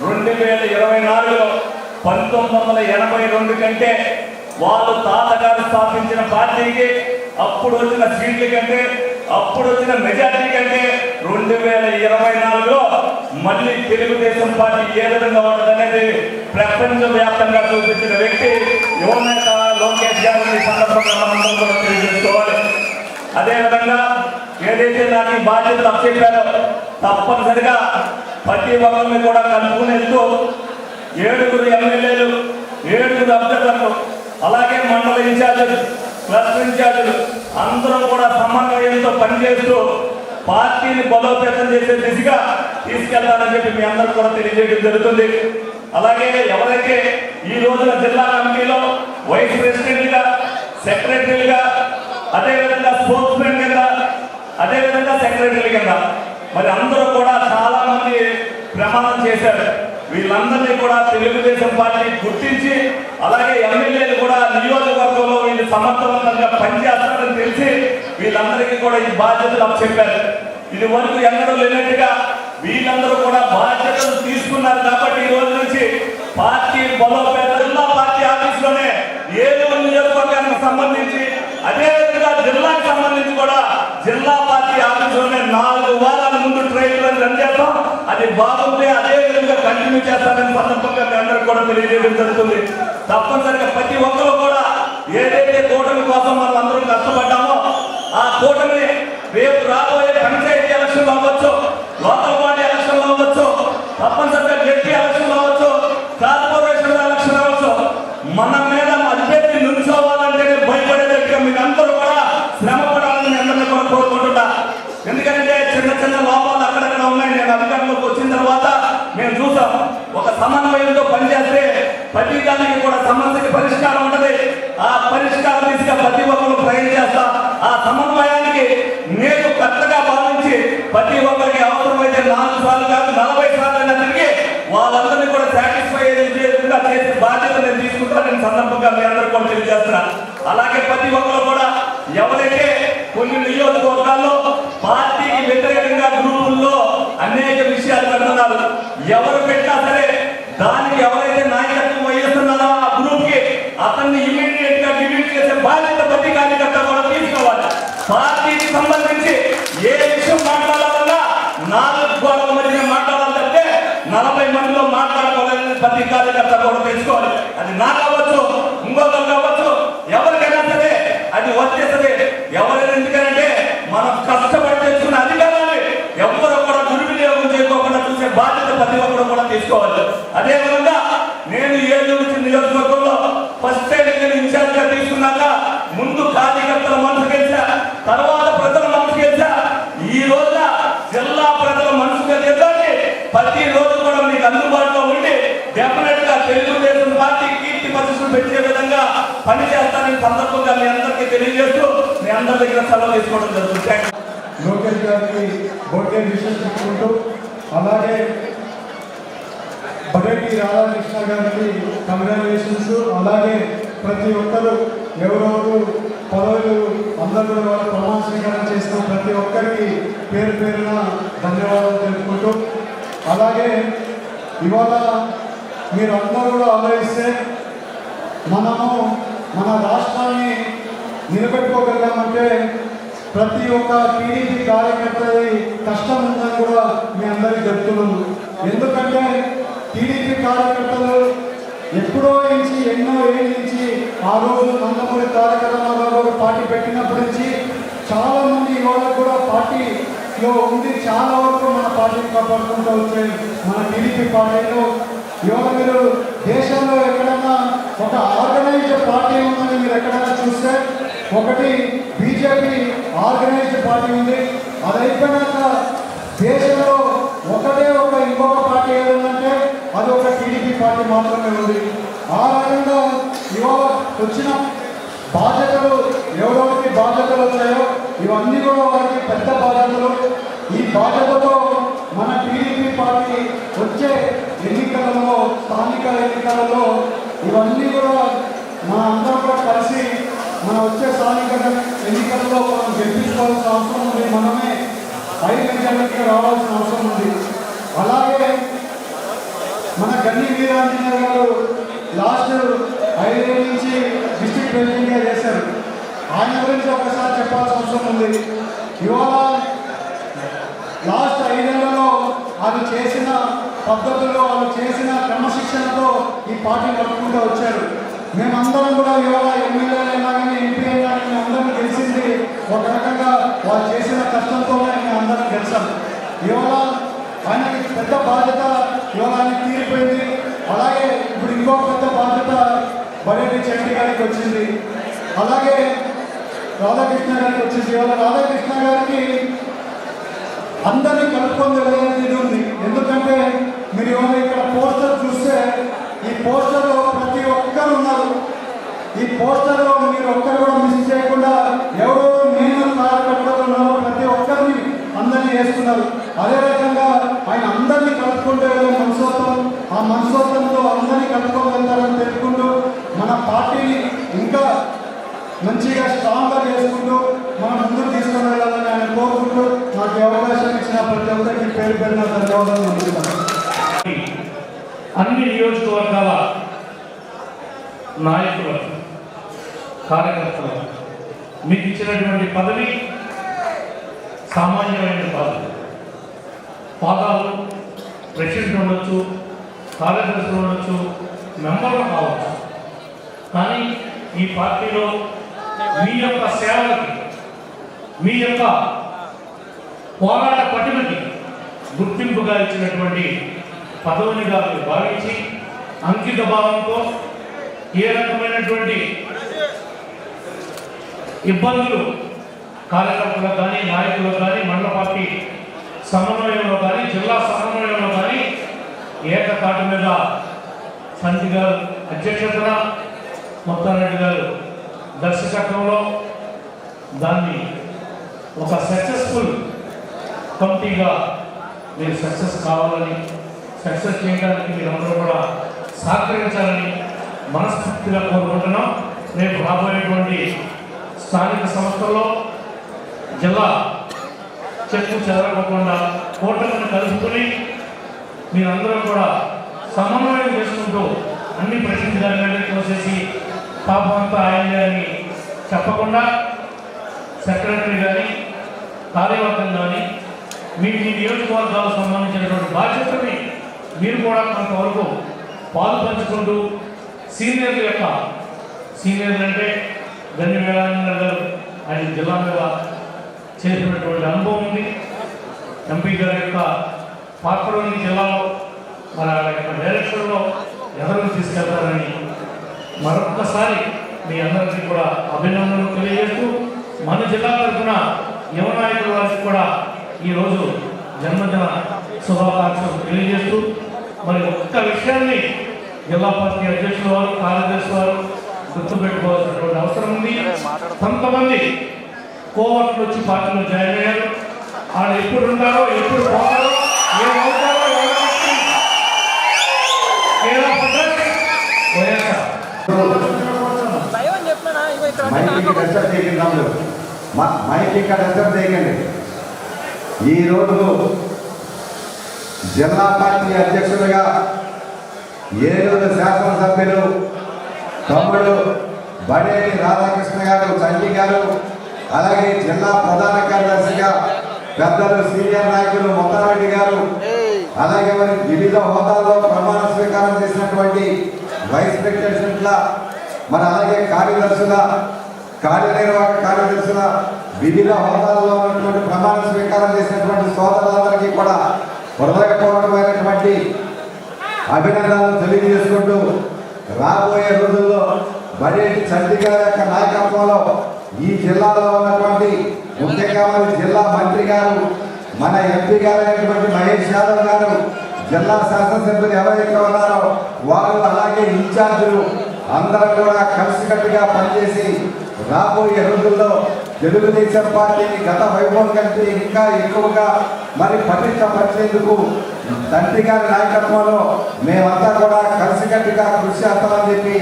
Speaker 6: 2024లో 1982 కంటే వాళ్ళు తాతగారు స్థాపించిన పార్టీకి అప్పుడు వచ్చిన సీట్ల కంటే, అప్పుడు వచ్చిన మెజార్టీ కంటే 2024లో మళ్ళీ తెలుగుదేశం పార్టీ ఏ విధంగా ఉండదనేది ప్రపంచవ్యాప్తంగా చూపించిన వ్యక్తి యువనేత లోకేష్ గారిని సందర్భంగా మనందరం కూడా తెలియజేసుకోవాలి. అదేవిధంగా ఏదైతే నాకు ఈ బాధ్యతలు అప్పచెప్పారో తప్పనిసరిగా ప్రతి ఒక్కరిని కూడా కలుపుకుని వెళ్తూ 7 ఎమ్మెల్యేలు, 7 అభ్యర్థులు, అలాగే మండల ఇన్ఛార్జీలు, క్లస్టర్ ఇన్ఛార్జీలు అందరూ కూడా సమన్వయంతో పనిచేస్తూ పార్టీని బలోపేతం చేసే దిశగా తీసుకెళ్తానని చెప్పి మీ అందరూ కూడా తెలియజేయడం జరుగుతుంది. అలాగే ఎవరైతే ఈ రోజున జిల్లా కమిటీలో వైస్ ప్రెసిడెంట్గా, సెక్రటరీలుగా, అదేవిధంగా స్పోర్ట్స్మెన్ కింద, అదేవిధంగా సెక్రటరీ కింద మరి అందరూ కూడా చాలా మంది ప్రమాణం చేశారు. వీళ్ళందరినీ కూడా తెలుగుదేశం పార్టీ గుర్తించి, అలాగే ఎమ్మెల్యేలు కూడా నియోజకవర్గంలో వీళ్ళు సమర్థవంతంగా పనిచేస్తారని తెలిసి వీళ్ళందరికీ కూడా ఈ బాధ్యతలు అప్పచెప్పారు. ఇది వరకు ఎన్నడూ లేనట్టుగా వీళ్ళందరూ కూడా బాధ్యతలు తీసుకున్నారు. కాబట్టి ఈ రోజు నుంచి పార్టీ బలోపేత జిల్లా పార్టీ ఆఫీసులోనే ఏలూరు నియోజకవర్గానికి సంబంధించి అదేవిధంగా జిల్లాకు సంబంధించి కూడా జిల్లా పార్టీ ఆఫీసులోనే 4 వారాల ముందు ట్రైన్ రన్ చేస్తాం. అది బాగుంటే అదే విధంగా కంటిన్యూ చేస్తారని సందర్భంగా మీ అందరికీ కూడా తెలియజేయడం జరుగుతుంది. తప్పనిసరిగా ప్రతి ఒక్కరు కూడా ఏదైతే కూటమి కోసం మనం అందరం కష్టపడ్డామో ఆ కూటమిని రేపు రాబోయే పంచాయతీ ఎలక్షన్ అవ్వచ్చు, లోకల్ బాడీ ఎలక్షన్ అవ్వచ్చు, తప్పనిసరిగా జడ్పీ ఎలక్షన్ అవ్వచ్చు, కార్పొరేషన్ ఎలక్షన్ అవ్వచ్చు, మన మీద అభ్యర్థి నుంచోవాలంటేనే భయపడే వ్యక్తిగా మీరందరూ కూడా శ్రమ పడాలని అందరినీ కూడా కోరుకుంటున్నా. ఎందుకంటే చిన్న చిన్న లోపాలు అక్కడక్కడ ఉన్నాయి. నేను అధికారంలోకి వచ్చిన తర్వాత మేము చూసాం, ఒక సమన్వయంతో పనిచేస్తే ప్రతి దానికి కూడా సమస్యకి పరిష్కారం ఉంటుంది. ఆ పరిష్కారం దిశగా ప్రతి ఒక్కరు ప్రయత్నం చేస్తా. ఆ సమన్వయానికి నేను కరెక్ట్గా భావించి ప్రతి ఒక్కరికి అవసరమైతే 4 సార్లు కాదు 40 సార్లు తిరిగి వాళ్ళందరినీ కూడా సాటిస్ఫై అయ్యేలా చేసే బాధ్యత నేను తీసుకుంటానని సందర్భంగా మీ అందరూ కూడా తెలియజేస్తున్నా. అలాగే ప్రతి ఒక్కరు కూడా ఎవరైతే కొన్ని నియోజకవర్గాల్లో పార్టీకి వ్యతిరేకంగా గ్రూపుల్లో అనేక విషయాలు పెడుతున్నారు, ఎవరు పెట్టినా సరే దానికి ఎవరైతే నాయకత్వం వహిస్తున్నారో ఆ గ్రూప్ కి అతన్ని ఇమీడియట్ గా డిలీట్ చేసే బాధ్యత ప్రతి కార్యకర్త కూడా తీసుకోవాలి. పార్టీకి సంబంధించి ఏ విషయం మాట్లాడాలన్నా 4 గోడల మధ్య మాట్లాడాలంటే 40 మందిలో మాట్లాడుకోవాలని ప్రతి కార్యకర్త కూడా తెలుసుకోవాలి. అది నా కావచ్చు, ఇంకొకరు కావచ్చు, ఎవరికైనా సరే అది వచ్చేసరి ఎవరైనా. ఎందుకంటే మనం కష్టపడి తెచ్చుకున్న అధికారాన్ని ఎవరు కూడా దుర్వినియోగం చేయకోకుండా చూసే బాధ్యత ప్రతి ఒక్కరు కూడా తీసుకోవాలి. అదేవిధంగా నేను ఏలూరు నియోజకవర్గంలో ఫస్ట్ టైం నేను ఇన్ఛార్జ్ గా తీసుకున్నాక ముందు కార్యకర్తల మనసు గెలిచా, తర్వాత ప్రజల మనసు గెలిచా. ఈ రోజున జిల్లా ప్రజల మనసు గెలిచేదాన్ని ప్రతి రోజు కూడా మీకు అందుబాటులో ఉండి డెఫినెట్ గా తెలుగుదేశం పార్టీ కీర్తి ప్రతిష్టలు పెట్టే విధంగా పనిచేస్తానని సందర్భంగా మీ అందరికీ తెలియజేస్తూ మీ అందరి దగ్గర సెలవు తీసుకోవడం జరుగుతుంది.
Speaker 5: లోకేష్ గారికి బొట్టే విషయం చెప్పుకుంటూ, అలాగే బడేటి రాధాకృష్ణ గారికి కంగ్రాచులేషన్స్. అలాగే ప్రతి ఒక్కరు ఎవరెవరు పదవులు అందరూ వాళ్ళు ప్రమాణ స్వీకారం చేసిన ప్రతి ఒక్కరికి పేరు పేరున ధన్యవాదాలు తెలుపుకుంటూ, అలాగే ఇవాళ మీరు అందరూ కూడా ఆలోచిస్తే మనము మన రాష్ట్రాన్ని నిలబెట్టుకోగలిగామంటే ప్రతి ఒక్క టీడీపీ కార్యకర్తది కష్టం ఉందని కూడా మీ అందరికీ చెప్తున్నాను. ఎందుకంటే టీడీపీ కార్యకర్తలు ఎప్పుడో నుంచి ఎన్నో ఏళ్ళ నుంచి ఆ రోజు నందమూరి తారక రామారావు గారు పార్టీ పెట్టినప్పటి నుంచి చాలామంది ఇవాళ కూడా పార్టీలో ఉండి చాలా వరకు మన పార్టీని కాపాడుకుంటూ వచ్చాయి. మన టీడీపీ పార్టీలో ఇవాళ మీరు దేశంలో ఎక్కడైనా ఒక ఆర్గనైజ్డ్ పార్టీ ఉందని మీరు ఎక్కడైనా చూస్తే ఒకటి బీజేపీ ఆర్గనైజ్డ్ పార్టీ ఉంది. అది అయిపోయినాక దేశంలో ఒకటే ఒక ఇంకొక పార్టీ ఏదంటే అది ఒక టీడీపీ పార్టీ మాత్రమే ఉంది. ఆ రకంగా ఇవాళ వచ్చిన బాధ్యతలు ఎవరెవరికి బాధ్యతలు వచ్చాయో ఇవన్నీ కూడా వారికి పెద్ద బాధ్యతలు. ఈ బాధ్యతతో మన టీడీపీ పార్టీ వచ్చే ఎన్నికలలో స్థానిక ఎన్నికలలో ఇవన్నీ కూడా మన అందరం కూడా కలిసి మన వచ్చే స్థానిక ఎన్నికల్లో మనం గెలిపించుకోవాల్సిన అవసరం ఉంది. మనమే 5 మెజారిటీకి రావాల్సిన అవసరం ఉంది. అలాగే మన గన్ని వీరాంజనేయ గారు లాస్ట్ 5 ఏళ్ళ నుంచి డిస్ట్రిక్ట్ ప్రెసిడెంట్గా చేశారు. ఆయన గురించి ఒకసారి చెప్పాల్సిన అవసరం ఉంది. ఇవాళ లాస్ట్ 5 ఏళ్లలో వాళ్ళు చేసిన పద్ధతుల్లో వాళ్ళు చేసిన క్రమశిక్షణతో ఈ పార్టీ నడుపుకుంటూ వచ్చారు. మేమందరం కూడా ఇవాళ ఎమ్మెల్యేలైనా కానీ ఎంపీ అయినా కానీ అందరం గెలిచింది ఒక రకంగా వాళ్ళు చేసిన కష్టంతోనే మేము అందరం గెలిచాం. ఇవాళ ఆయనకి పెద్ద బాధ్యత ఇవాళ ఆయన తీరిపోయింది. అలాగే ఇప్పుడు ఇంకో పెద్ద బాధ్యత బడేటి చంటి గారికి వచ్చింది, అలాగే రాధాకృష్ణ గారికి వచ్చింది. ఇవాళ రాధాకృష్ణ గారికి అందరినీ కలుపుకొని వెళ్ళేది ఉంది. ఎందుకంటే మీరు ఇవాళ ఇక్కడ పోస్టర్ చూస్తే ఈ పోస్టర్లో ప్రతి ఒక్కరు ఉన్నారు. ఈ పోస్టర్లో మీరు ఒక్కరు కూడా మిస్ చేయకుండా ఎవరో నేను కార్యకర్తలు ఉన్నారో ప్రతి ఒక్కరిని అందరినీ వేసుకున్నారు. అదే రకంగా ఆయన అందరినీ కలుపుకుంటే మనస్తత్వం, ఆ మనస్తత్వంతో అందరినీ కలుపుకొని వెళ్తారని తెలుపుకుంటూ మన పార్టీని ఇంకా మంచిగా స్ట్రాంగ్గా చేసుకుంటూ మనం ముందుకు తీసుకొని వెళ్ళాలని ఆయన కోరుకుంటూ నాకు అవకాశం ఇచ్చిన ప్రతి ఒక్కరికి పేరు పేరున ధన్యవాదాలు అందుకుంటాను.
Speaker 7: అన్ని నియోజకవర్గాల నాయకులకు, కార్యకర్తలకు మీకు ఇచ్చినటువంటి పదవి సామాన్యమైన పదవి. పాదాలు ప్రెసిడెంట్ ఉండొచ్చు, కార్యదర్శులు ఉండొచ్చు, మెంబర్లు కావచ్చు. కానీ ఈ పార్టీలో మీ యొక్క సేవలకి, మీ యొక్క పోరాట పటిమకి గుర్తింపుగా ఇచ్చినటువంటి పదవినిగా మీరు భావించి అంకిత భావంతో ఏ రకమైనటువంటి ఇబ్బందులు కార్యకర్తలకు కానీ, నాయకులకు కానీ, మండల పార్టీ సమన్వయంలో కానీ, జిల్లా సమన్వయంలో కానీ ఏకతాటి మీద సంతి గారు అధ్యక్షతన, ముత్తారెడ్డి గారు దర్శకత్వంలో దాన్ని ఒక సక్సెస్ఫుల్ కమిటీగా మీరు సక్సెస్ కావాలని, సక్సెస్ చేయడానికి మీరందరూ కూడా సహకరించాలని మనస్ఫూర్తిగా కోరుకుంటున్నాం. రేపు రాబోయేటువంటి స్థానిక సంస్థల్లో జిల్లా చెక్కు చెదరకుండా కూటమిని కలుపుకొని మీరందరూ కూడా సమన్వయం చేసుకుంటూ అన్ని ప్రశ్నించాలని తోసేసి పాపం అంతా ఆయన అని చెప్పకుండా సెక్రటరీ కానీ, కార్యవర్గం కానీ, మీ నియోజకవర్గాలకు సంబంధించినటువంటి బాధ్యతని మీరు కూడా కొంతవరకు పాలు పంచుకుంటూ సీనియర్లు అంటే గన్ని వేళానంద గారు ఆయన జిల్లా మీద చేసినటువంటి అనుభవం ఉంది. ఎంపీ గారి యొక్క పాత్ర ఉంది జిల్లాలో. మరి ఆ యొక్క డైరెక్షన్లో ఎవరిని తీసుకెళ్తారని మరొక్కసారి మీ అందరికీ కూడా అభినందనలు తెలియజేస్తూ, మన జిల్లా తరఫున యువ నాయకుల వారికి కూడా ఈరోజు జన్మదిన శుభాకాంక్షలు తెలియజేస్తూ, మరి ఒక్క విషయాన్ని జిల్లా పార్టీ అధ్యక్షుల వారు, కార్యదర్శి వారు గుర్తుపెట్టుకోవాల్సినటువంటి అవసరం ఉంది. కొంతమంది కోవర్ట్లు వచ్చి పార్టీలో జాయిన్ అయ్యారు. వాళ్ళు ఎప్పుడు ఉంటారో, ఎప్పుడు పోతారో, ఏమవుతారో
Speaker 3: ఈరోజు జిల్లా పార్టీ అధ్యక్షులుగా ఏలూరు శాసనసభ్యులు తమ్ముడు బడేటి రాధాకృష్ణ గారు, చంటి గారు, అలాగే జిల్లా ప్రధాన కార్యదర్శిగా పెద్దలు సీనియర్ నాయకులు ముత్తారెడ్డి గారు, అలాగే మరి వివిధ హోదాల్లో ప్రమాణ స్వీకారం చేసినటువంటి వైస్ ప్రెసిడెంట్ల, మరి అలాగే కార్యనిర్వాహక కార్యదర్శుల వివిధ హోదాల్లో ఉన్నటువంటి ప్రమాణ స్వీకారం చేసినటువంటి సోదరులందరికీ కూడా హృదయపూర్వకమైనటువంటి అభినందనలు తెలియజేసుకుంటూ, రాబోయే రోజుల్లో బడేటి చంటి గారి యొక్క నాయకత్వంలో ఈ జిల్లాలో ఉన్నటువంటి ముఖ్యంగా మరి జిల్లా మంత్రి గారు, మన ఎంపీ గారు అయినటువంటి మహేష్ యాదవ్ గారు, జిల్లా శాసనసభ్యులు ఎవరైతే ఉన్నారో వారు, అలాగే ఇన్ఛార్జీలు అందరూ కూడా కలిసికట్టుగా పనిచేసి రాబోయే రోజుల్లో తెలుగుదేశం పార్టీని గత వైభవం కంటే ఇంకా ఎక్కువగా మరి పటిష్టపరిచేందుకు తండ్రి గారి నాయకత్వంలో మేమంతా కూడా కలిసికట్టుగా కృషి చేస్తామని చెప్పి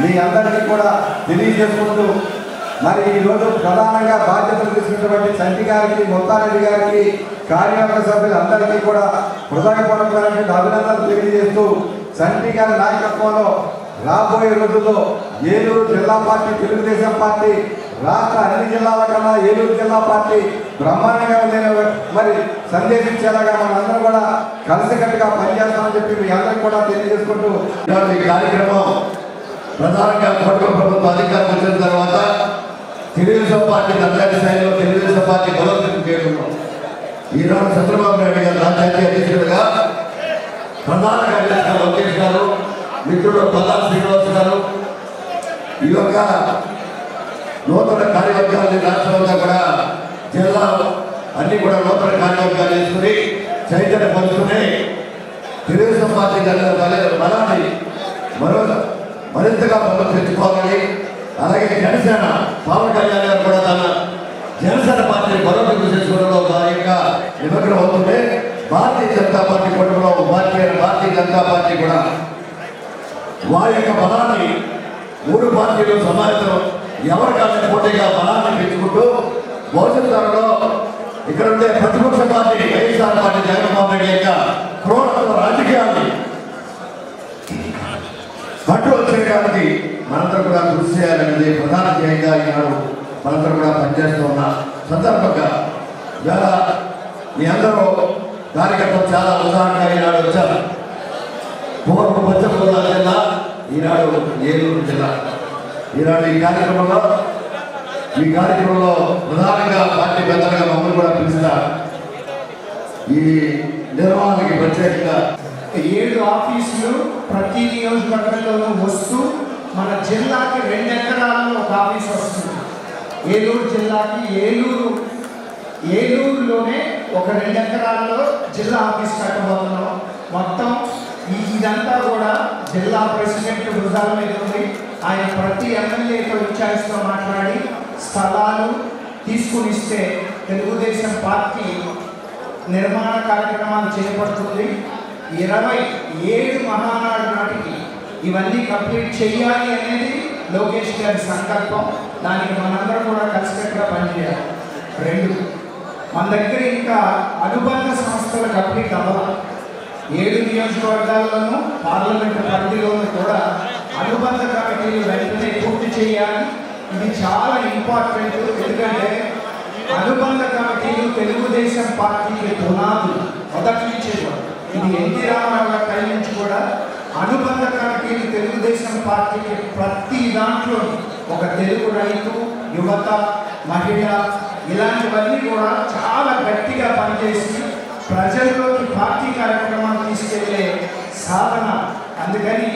Speaker 3: మీ అందరికీ కూడా తెలియజేసుకుంటూ, మరి ఈరోజు ప్రధానంగా బాధ్యతలు తీసుకున్నటువంటి చంటి గారికి, ముత్తారెడ్డి గారికి, కార్యవర్గ సభ్యులందరికీ కూడా హృదయపూర్వకమైనటువంటి అభినందనలు తెలియజేస్తూ, చంటి గారి నాయకత్వంలో రాబోయే రోజుల్లో ఏలూరు జిల్లా పార్టీ, తెలుగుదేశం పార్టీ రాష్ట్ర అన్ని జిల్లాల కన్నా ఏలూరు జిల్లా పార్టీ బ్రహ్మాండంగా మరి సందేశించేలాగా మనందరం కూడా కలిసికట్టుగా పనిచేస్తామని చెప్పి మీ అందరికీ కూడా తెలియజేసుకుంటూ, ఈ కార్యక్రమం ప్రధానంగా కోట్ల ప్రభుత్వ అధికారం వచ్చిన తర్వాత తెలుగుదేశం పార్టీ అంతర్జాతీయ స్థాయిలో తెలుగుదేశం పార్టీ బలోపేతం చేయడంలో ఈనాడు చంద్రబాబు నాయుడు గారు రాజ్యాంగ అధ్యక్షులుగా, ప్రధాన కార్యదర్శిగా లోకేష్ గారు, మిత్రుడు ప్రధాన శ్రీనివాస్ గారు, ఈ యొక్క నూతన కార్యవర్గాన్ని రాష్ట్రంలో కూడా జిల్లా అన్ని కూడా నూతన కార్యవర్గాలు వేసుకుని చైతన్య పరుచుకుని తెలుగుదేశం పార్టీ బలాన్ని మరింతగా పెంచుకోవాలని, అలాగే జనసేన పవన్ కళ్యాణ్ గారు కూడా తన జనసేన పార్టీని బలోపేతం చేసుకోవడంలో యొక్క నిమగ్నం అవుతుంటే, భారతీయ జనతా పార్టీ కుటుంబంలో భారతీయ జనతా పార్టీ కూడా వారి యొక్క బలాన్ని మూడు పార్టీలు సమాజం ఎవరికాలని పోటీగా బలాన్ని పెంచుకుంటూ భవిష్యత్ తరంలో ఇక్కడ ఉండే ప్రతిపక్ష పార్టీ వైఎస్ఆర్ పార్టీ జగన్మోహన్ రెడ్డి యొక్క క్రూరత్వ రాజకీయాన్ని మనందరూ కూడా కృషి చేయాలనేది ప్రధాన ధ్యేయంగా ఈనాడు మనందరూ కూడా పనిచేస్తూ ఉన్న సందర్భంగా ఇవాళ మీ అందరూ కార్యకర్తలు చాలా ఉత్సాహంగా ఈనాడు వచ్చారు. పూర్వ పశ్చిమ గోదావరి జిల్లా, ఈనాడు ఏలూరు జిల్లా. ఈనాడు ఈ కార్యక్రమంలో ప్రధానంగా పార్టీ పెద్దలుగా మమ్మల్ని కూడా పిలుస్తారు. ఈ నిర్వహణకి ప్రత్యేకంగా
Speaker 8: 7 ఆఫీసులు ప్రతి నియోజకవర్గంలోనూ వస్తూ మన జిల్లాకి 2 ఎకరాల్లో ఒక ఆఫీస్ వస్తుంది. ఏలూరు జిల్లాకి ఏలూరులోనే ఒక 2 ఎకరాల్లో జిల్లా ఆఫీస్ కట్టబోతున్నాం. మొత్తం ఇదంతా కూడా జిల్లా ప్రెసిడెంట్ భుజాల మీద ఉంది. ఆయన ప్రతి ఎమ్మెల్యేతో ఇన్ఛార్జ్తో మాట్లాడి స్థలాలు తీసుకుని ఇస్తే తెలుగుదేశం పార్టీ నిర్మాణ కార్యక్రమాలు చేపడుతుంది. 27 మహానాడు నాటికి ఇవన్నీ కంప్లీట్ చేయాలి అనేది లోకేష్ గారి సంకల్పం. దానికి మనందరం కూడా కలిసికట్టుగా పనిచేయాలి. 2, మన దగ్గర ఇంకా అనుబంధ సంస్థలు కంప్లీట్ అవ్వాలి. 7 నియోజకవర్గాల్లోనూ పార్లమెంటు పరిధిలోనూ కూడా అనుబంధ కమిటీలు వెంటనే పూర్తి చేయాలి. ఇది చాలా ఇంపార్టెంట్. ఎందుకంటే అనుబంధ కమిటీలు తెలుగుదేశం పార్టీకి పునాదులు మొదటి నుంచి కూడా. ఇది ఎన్టీ రామారావు గారి టైం నుంచి కూడా అనుబంధ కమిటీలు తెలుగుదేశం పార్టీకి ప్రతి దాంట్లో ఒక తెలుగు రైతు, యువత, మహిళ ఇలాంటివన్నీ కూడా చాలా గట్టిగా పనిచేసి ప్రజల్లోకి పార్టీ కార్యక్రమాలు తీసుకెళ్లే సాధన. అందుకని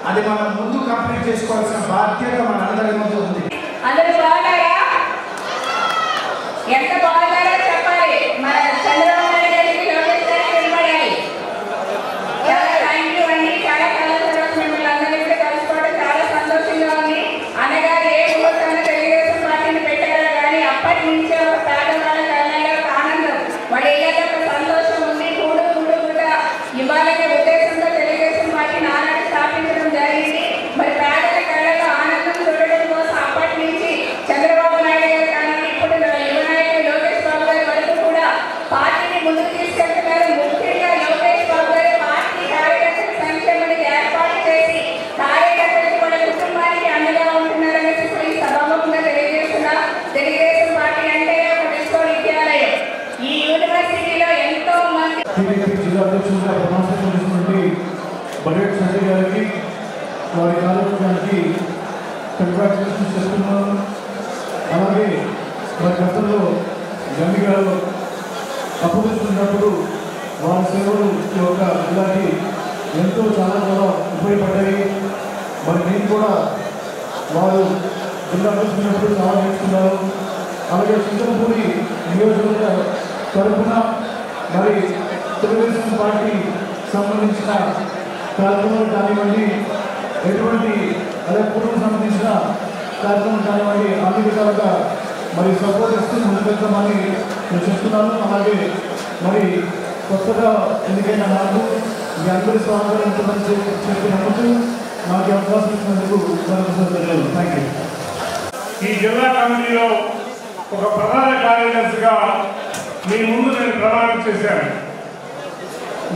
Speaker 8: అది మనం ముందు కంప్లీట్ చేసుకోవాల్సిన బాధ్యత మనందరి ముందు ఉంది.
Speaker 9: అందరూ బాగున్నారా? ఎంత బాగున్నారో చెప్పాలి. మన చంద్రబాబు నాయుడు గారికి, లోకేష్ గారికి వినపడాలి. చాలా థ్యాంక్ యూ అండి. చాలా కాలం తర్వాత మిమ్మల్ని అందరినీ కూడా కలుసుకోవడం చాలా సంతోషంగా ఉంది. అనగారు ఏ ఊరికైనా తెలుగుదేశం పార్టీని పెట్టారో కానీ అప్పటి నుంచే ఒక పేదవాళ్ళ కళ్ళలో ఒక ఆనందం, వాళ్ళ ఏదో ఒక సంతోషం ఉంది. కూడా ఇవ్వాలనే ఉద్దేశంతో తెలుగుదేశం పార్టీని ఆనాడు స్థాపించడం జరిగింది. మరి పేదల కళ్ళలో ఆనందం చూడడం కోసం అప్పటి నుంచి చంద్రబాబు నాయుడు గారు కానీ ఇప్పుడు యువనాయకుడు లోకేష్ బాబు గారి వరకు కూడా పార్టీని ముందుకు తీసుకెళ్తున్నారు. ముఖ్యంగా లోకేష్ బాబు గారు పార్టీ కార్యకర్తల సంక్షేమానికి ఏర్పాటు చేసి కార్యకర్తలకు వాళ్ళ కుటుంబానికి అండగా ఉంటున్నారనేసి ఈ సభాముఖంగా తెలియజేస్తున్నా. తెలుగుదేశం పార్టీ అంటే ఒక విశ్వవిద్యాలయం. ఈ యూనివర్సిటీలో ఎంతో మంది
Speaker 5: జిల్లా అధ్యక్షులుగా ప్రమాణ చేసినటువంటి బడేటి సంజయ్ గారికి, వారి కార్యక్రమానికి కంగ్రాచులేషన్స్ చేస్తున్నాను. అలాగే వారి గతంలో గండి గారు అప్పుడున్నప్పుడు వారి సేవలు ఈ యొక్క జిల్లాకి ఎంతో చాలా కూడా ఉపయోగపడ్డాయి. మరి నేను కూడా వారు జిల్లా అధ్యక్షున్నప్పుడు చాలా నేర్చుకున్నారు. అలాగే చింతలపూడి నియోజకవర్గ తరఫున మరి తెలుగుదేశం పార్టీ సంబంధించిన కార్యక్రమాలు కానివ్వండి, ఎటువంటి అదే పూర్వం సంబంధించిన కార్యక్రమం కానివ్వండి, అన్ని విధాలుగా మరి సపోర్ట్ ఇస్తూ ముందుకెళ్తామని నేను చెప్తున్నాను. అలాగే మరి కొత్తగా ఎన్నికైన నాకు మీ అందరి స్వాగతం ఉంటుందని చెప్పినందుకు నాకు అవకాశం ఇచ్చినందుకు థ్యాంక్ యూ.
Speaker 7: ఈ జిల్లా కమిటీలో ఒక ప్రధాన కార్యదర్శిగా మీ ముందు నేను ప్రమాణం చేశాను.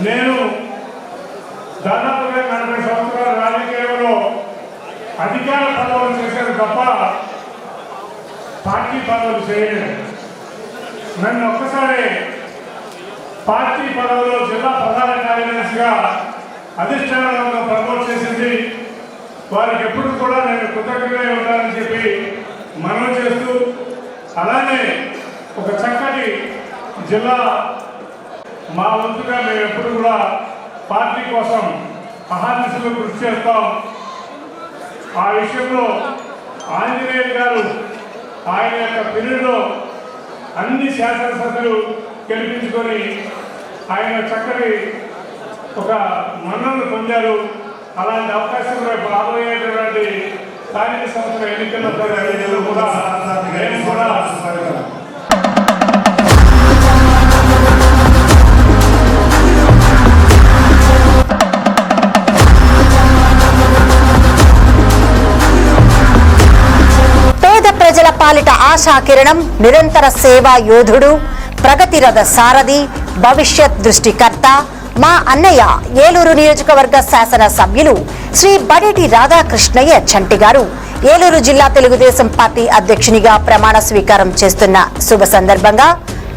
Speaker 7: నేను దాదాపుగా 40 సంవత్సరాల రాజకీయంలో అధికార పదవులు చేశాను తప్ప పార్టీ పదవులు చేయలేదు. నన్ను ఒక్కసారి పార్టీ పదవిలో జిల్లా ప్రధాన కార్యదర్శిగా అధిష్టానంలో ప్రమోట్ చేసింది. వారికి ఎప్పుడు కూడా నేను కృతజ్ఞతగా ఉంటానని చెప్పి మనవి చేస్తూ, అలానే ఒక చక్కటి జిల్లా మా వంతుగా మేము ఎప్పుడు కూడా పార్టీ కోసం అహర్నిశలు కృషి చేస్తాం. ఆ విషయంలో ఆంజనేయులు గారు ఆయన యొక్క పీరియడ్లో అన్ని శాసనసభ్యులు గెలిపించుకొని ఆయన చక్కటి ఒక మన్ననను పొందారు. అలాంటి అవకాశం రేపు రాబోయేటువంటి స్థానిక సంస్థల ఎన్నికల్లో కూడా నేను కూడా
Speaker 1: ప్రజల పాలిట ఆశా కిరణం, నిరంతర సేవా యోధుడు, ప్రగతిరథ సారథి, భవిష్యత్ దృష్టికర్త, మా అన్నయ్య ఏలూరు నియోజకవర్గ శాసన సభ్యులు శ్రీ బడేటి రాధాకృష్ణయ్య చంటి గారు ఏలూరు జిల్లా తెలుగుదేశం పార్టీ అధ్యక్షునిగా ప్రమాణ స్వీకారం చేస్తున్న శుభ సందర్భంగా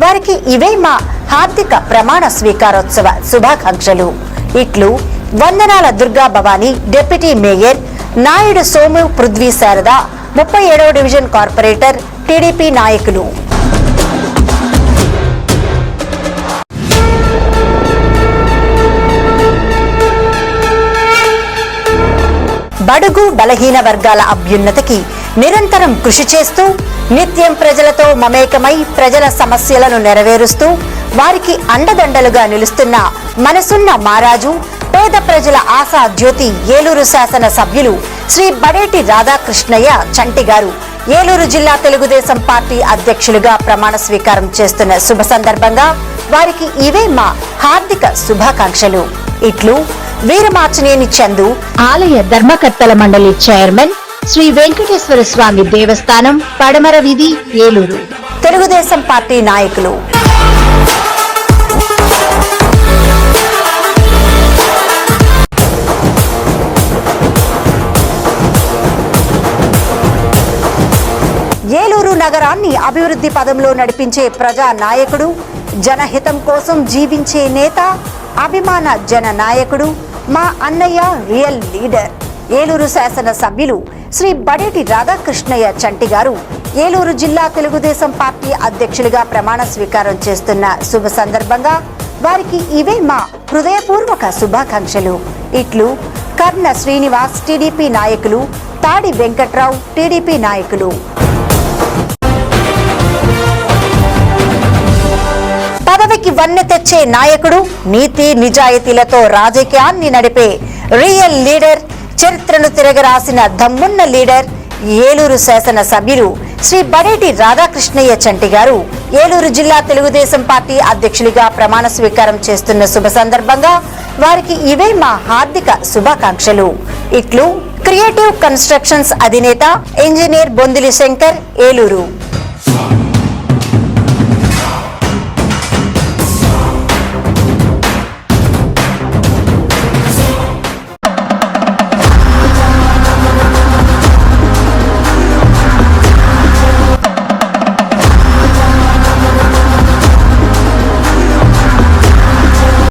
Speaker 1: వారికి ఇవే మా హార్దిక ప్రమాణ స్వీకారోత్సవ శుభాకాంక్షలు. ఇట్లు వందనాల దుర్గా భవానీ, డిప్యూటీ మేయర్ నాయుడు సోము పృథ్వీ శారద, 37వ డివిజన్ కార్పొరేటర్, టీడీపీ నాయకులు. బడుగు బలహీన వర్గాల అభ్యున్నతికి నిరంతరం కృషి చేస్తూ నిత్యం ప్రజలతో మమేకమై ప్రజల సమస్యలను నెరవేరుస్తూ వారికి అండదండలుగా నిలుస్తున్న మనసున్న మారాజు, పేద ప్రజల ఆశా జ్యోతి ఏలూరు శాసన సభ్యులు శ్రీ బడేటి రాధాకృష్ణయ్య చంటి గారు ఏలూరు జిల్లా తెలుగుదేశం పార్టీ అధ్యక్షులుగా ప్రమాణ స్వీకారం చేస్తున్న శుభ సందర్భంగా వారికి ఇవే మా హార్దిక శుభాకాంక్షలు. ఇట్లు వీరమాచినేని చందు,
Speaker 2: ఆలయ ధర్మకర్తల మండలి చైర్మన్ శ్రీ వెంకటేశ్వర స్వామి దేవస్థానం, పడమర వీధి, ఏలూరు.
Speaker 1: తెలుగుదేశం పార్టీ నాయకులు. ఏలూరు నగరాన్ని అభివృద్ధి పదంలో నడిపించే ప్రజా నాయకుడు, జనహితం కోసం జీవించే నేత, అభిమాన జన నాయకుడు, మా అన్నయ్య రియల్ లీడర్ ఏలూరు శాసన సభ్యులు శ్రీ బడేటి రాధాకృష్ణయ్య చంటి గారు ఏలూరు జిల్లా తెలుగుదేశం పార్టీ అధ్యక్షులుగా ప్రమాణ స్వీకారం చేస్తున్న శుభ సందర్భంగా వారికి ఇవే మా హృదయపూర్వక శుభాకాంక్షలు. ఇట్లు కర్ణ శ్రీనివాస్, టీడీపీ నాయకులు, తాడి వెంకట్రావు, టీడీపీ నాయకులు. పదవికి వన్నె తెచ్చే నాయకుడు, నీతి నిజాయితీలతో రాజకీయాన్ని నడిపే రియల్ లీడర్, చరిత్రను తిరగరాసిన దమ్మున్న లీడర్ ఏలూరు శాసన సభ్యులు శ్రీ బడేటి రాధాకృష్ణయ్య చంటి గారు ఏలూరు జిల్లా తెలుగుదేశం పార్టీ అధ్యక్షులుగా ప్రమాణ స్వీకారం చేస్తున్న శుభ సందర్భంగా వారికి ఇవే మా హార్దిక శుభాకాంక్షలు. ఇట్లు క్రియేటివ్ కన్స్ట్రక్షన్స్ అధినేత ఇంజనీర్ బొందిలి శంకర్, ఏలూరు.